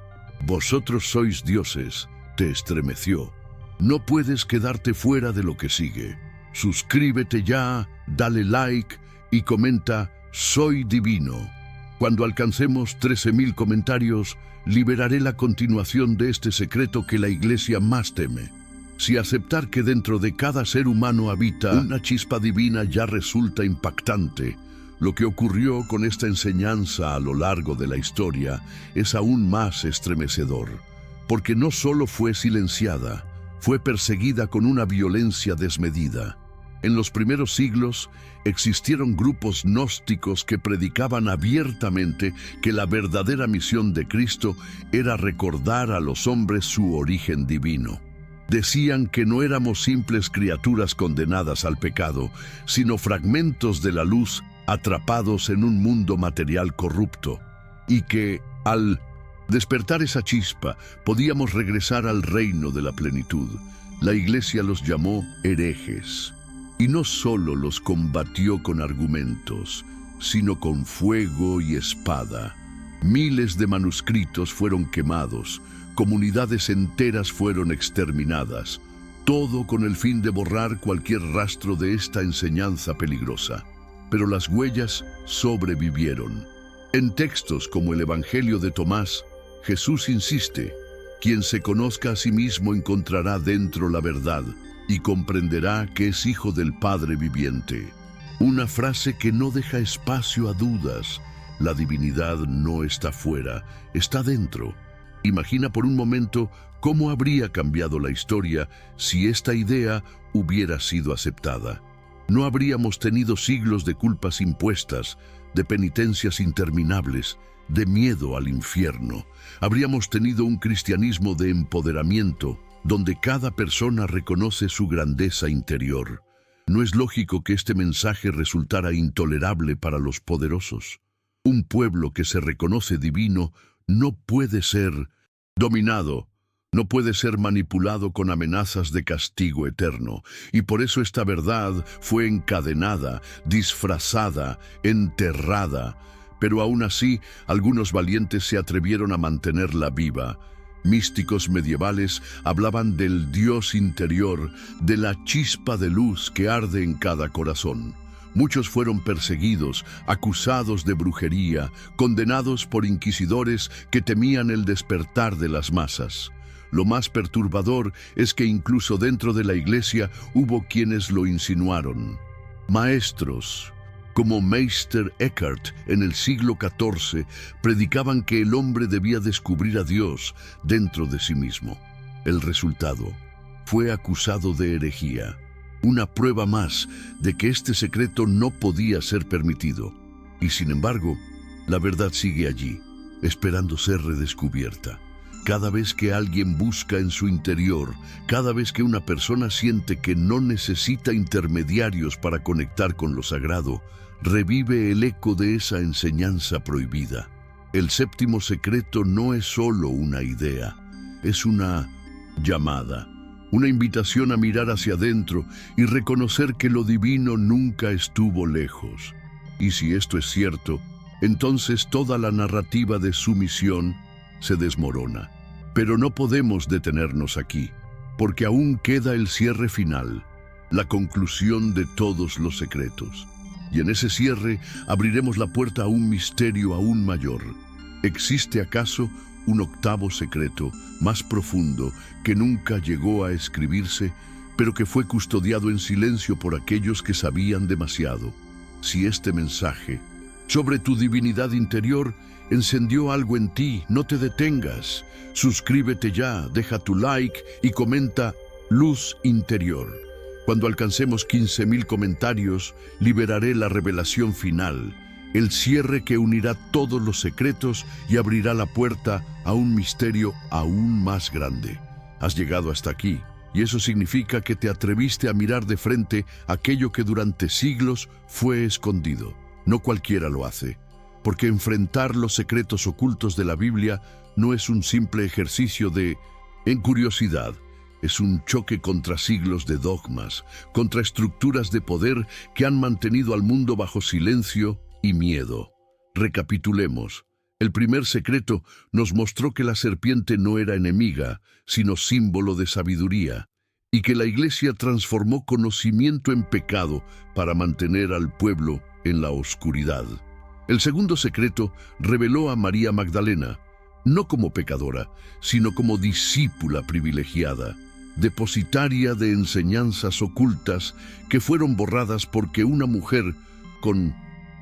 «Vosotros sois dioses», te estremeció, no puedes quedarte fuera de lo que sigue. Suscríbete ya, dale like y comenta «Soy divino». Cuando alcancemos 13,000 comentarios, liberaré la continuación de este secreto que la Iglesia más teme. Si aceptar que dentro de cada ser humano habita una chispa divina ya resulta impactante, lo que ocurrió con esta enseñanza a lo largo de la historia es aún más estremecedor, porque no solo fue silenciada, fue perseguida con una violencia desmedida. En los primeros siglos existieron grupos gnósticos que predicaban abiertamente que la verdadera misión de Cristo era recordar a los hombres su origen divino. Decían que no éramos simples criaturas condenadas al pecado, sino fragmentos de la luz atrapados en un mundo material corrupto, y que, al despertar esa chispa, podíamos regresar al reino de la plenitud. La Iglesia los llamó herejes. Y no solo los combatió con argumentos, sino con fuego y espada. Miles de manuscritos fueron quemados, comunidades enteras fueron exterminadas, todo con el fin de borrar cualquier rastro de esta enseñanza peligrosa. Pero las huellas sobrevivieron. En textos como el Evangelio de Tomás, Jesús insiste, quien se conozca a sí mismo encontrará dentro la verdad y comprenderá que es hijo del Padre viviente. Una frase que no deja espacio a dudas. La divinidad no está fuera, está dentro. Imagina por un momento cómo habría cambiado la historia si esta idea hubiera sido aceptada. No habríamos tenido siglos de culpas impuestas, de penitencias interminables, de miedo al infierno. Habríamos tenido un cristianismo de empoderamiento, donde cada persona reconoce su grandeza interior. ¿No es lógico que este mensaje resultara intolerable para los poderosos? Un pueblo que se reconoce divino no puede ser dominado, no puede ser manipulado con amenazas de castigo eterno, y por eso esta verdad fue encadenada, disfrazada, enterrada, Pero aún así, algunos valientes se atrevieron a mantenerla viva. Místicos medievales hablaban del Dios interior, de la chispa de luz que arde en cada corazón. Muchos fueron perseguidos, acusados de brujería, condenados por inquisidores que temían el despertar de las masas. Lo más perturbador es que incluso dentro de la iglesia hubo quienes lo insinuaron. Maestros, como Meister Eckhart en el siglo XIV, predicaban que el hombre debía descubrir a Dios dentro de sí mismo. El resultado: fue acusado de herejía. Una prueba más de que este secreto no podía ser permitido. Y sin embargo, la verdad sigue allí, esperando ser redescubierta. Cada vez que alguien busca en su interior, cada vez que una persona siente que no necesita intermediarios para conectar con lo sagrado, revive el eco de esa enseñanza prohibida. El séptimo secreto no es solo una idea, es una llamada. Una invitación a mirar hacia adentro y reconocer que lo divino nunca estuvo lejos. Y si esto es cierto, entonces toda la narrativa de sumisión se desmorona. Pero no podemos detenernos aquí, porque aún queda el cierre final, la conclusión de todos los secretos. Y en ese cierre abriremos la puerta a un misterio aún mayor. ¿Existe acaso un octavo secreto más profundo que nunca llegó a escribirse, pero que fue custodiado en silencio por aquellos que sabían demasiado? Si este mensaje sobre tu divinidad interior encendió algo en ti, no te detengas. Suscríbete ya, deja tu like y comenta Luz Interior. Cuando alcancemos 15,000 comentarios, liberaré la revelación final, el cierre que unirá todos los secretos y abrirá la puerta a un misterio aún más grande. Has llegado hasta aquí, y eso significa que te atreviste a mirar de frente aquello que durante siglos fue escondido. No cualquiera lo hace, porque enfrentar los secretos ocultos de la Biblia no es un simple ejercicio de curiosidad. Es un choque contra siglos de dogmas, contra estructuras de poder que han mantenido al mundo bajo silencio y miedo. Recapitulemos. El primer secreto nos mostró que la serpiente no era enemiga, sino símbolo de sabiduría, y que la Iglesia transformó conocimiento en pecado para mantener al pueblo en la oscuridad. El segundo secreto reveló a María Magdalena, no como pecadora, sino como discípula privilegiada, depositaria de enseñanzas ocultas que fueron borradas porque una mujer con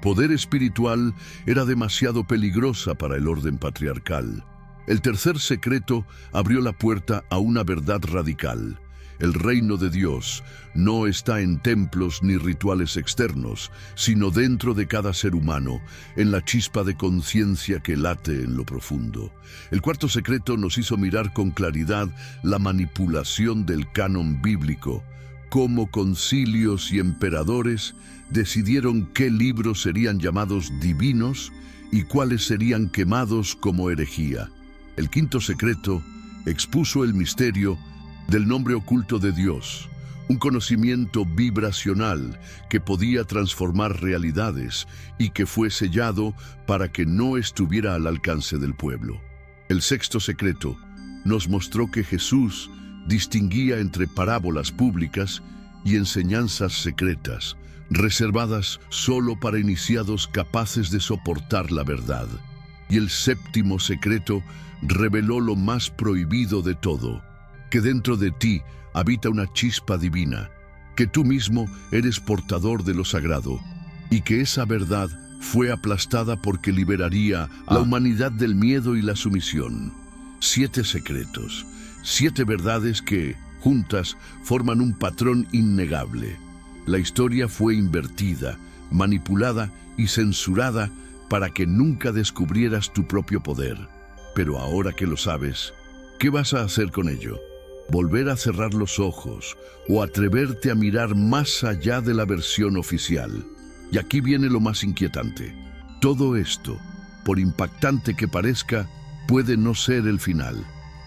poder espiritual era demasiado peligrosa para el orden patriarcal. El tercer secreto abrió la puerta a una verdad radical. El reino de Dios no está en templos ni rituales externos, sino dentro de cada ser humano, en la chispa de conciencia que late en lo profundo. El cuarto secreto nos hizo mirar con claridad la manipulación del canon bíblico, cómo concilios y emperadores decidieron qué libros serían llamados divinos y cuáles serían quemados como herejía. El quinto secreto expuso el misterio del nombre oculto de Dios, un conocimiento vibracional que podía transformar realidades y que fue sellado para que no estuviera al alcance del pueblo. El sexto secreto nos mostró que Jesús distinguía entre parábolas públicas y enseñanzas secretas, reservadas solo para iniciados capaces de soportar la verdad. Y el séptimo secreto reveló lo más prohibido de todo, que dentro de ti habita una chispa divina, que tú mismo eres portador de lo sagrado, y que esa verdad fue aplastada porque liberaría a la humanidad del miedo y la sumisión. 7 secretos, 7 verdades que, juntas, forman un patrón innegable. La historia fue invertida, manipulada y censurada para que nunca descubrieras tu propio poder. Pero ahora que lo sabes, ¿qué vas a hacer con ello? ¿Volver a cerrar los ojos o atreverte a mirar más allá de la versión oficial? Y aquí viene lo más inquietante. Todo esto, por impactante que parezca, puede no ser el final,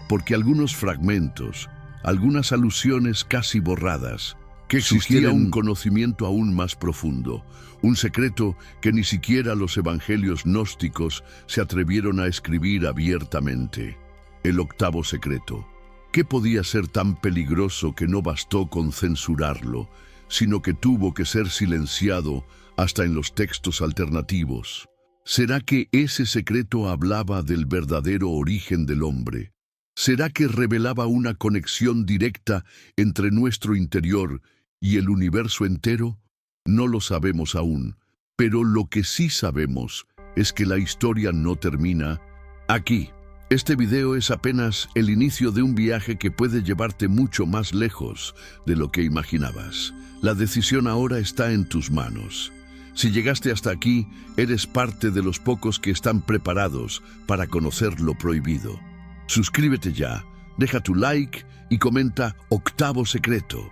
porque algunos fragmentos, algunas alusiones casi borradas, que existía un conocimiento aún más profundo, un secreto que ni siquiera los evangelios gnósticos se atrevieron a escribir abiertamente. El octavo secreto. ¿Qué podía ser tan peligroso que no bastó con censurarlo, sino que tuvo que ser silenciado hasta en los textos alternativos? ¿Será que ese secreto hablaba del verdadero origen del hombre? ¿Será que revelaba una conexión directa entre nuestro interior y el universo entero? No lo sabemos aún, pero lo que sí sabemos es que la historia no termina aquí. Este video es apenas el inicio de un viaje que puede llevarte mucho más lejos de lo que imaginabas. La decisión ahora está en tus manos. Si llegaste hasta aquí, eres parte de los pocos que están preparados para conocer lo prohibido. Suscríbete ya, deja tu like y comenta octavo secreto.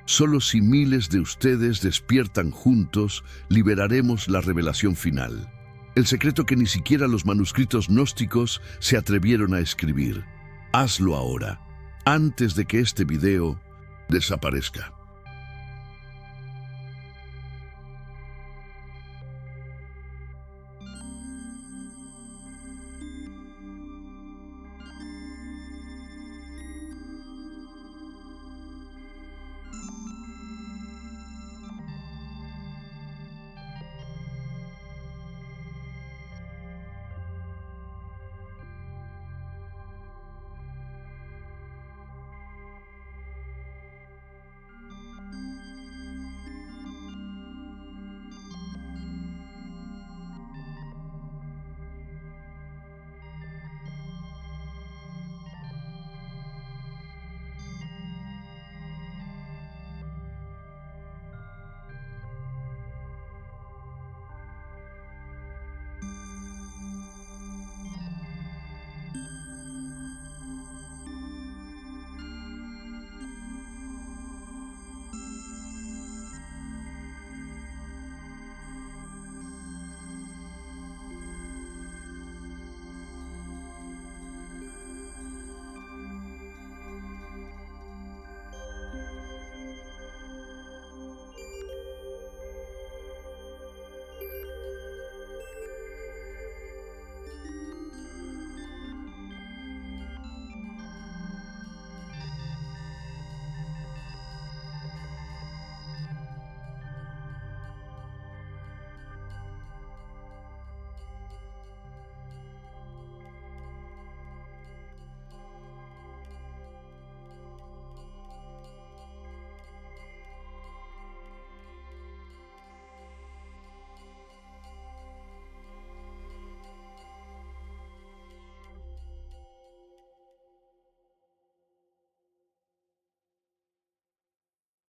Solo si miles de ustedes despiertan juntos, liberaremos la revelación final. El secreto que ni siquiera los manuscritos gnósticos se atrevieron a escribir. Hazlo ahora, antes de que este video desaparezca.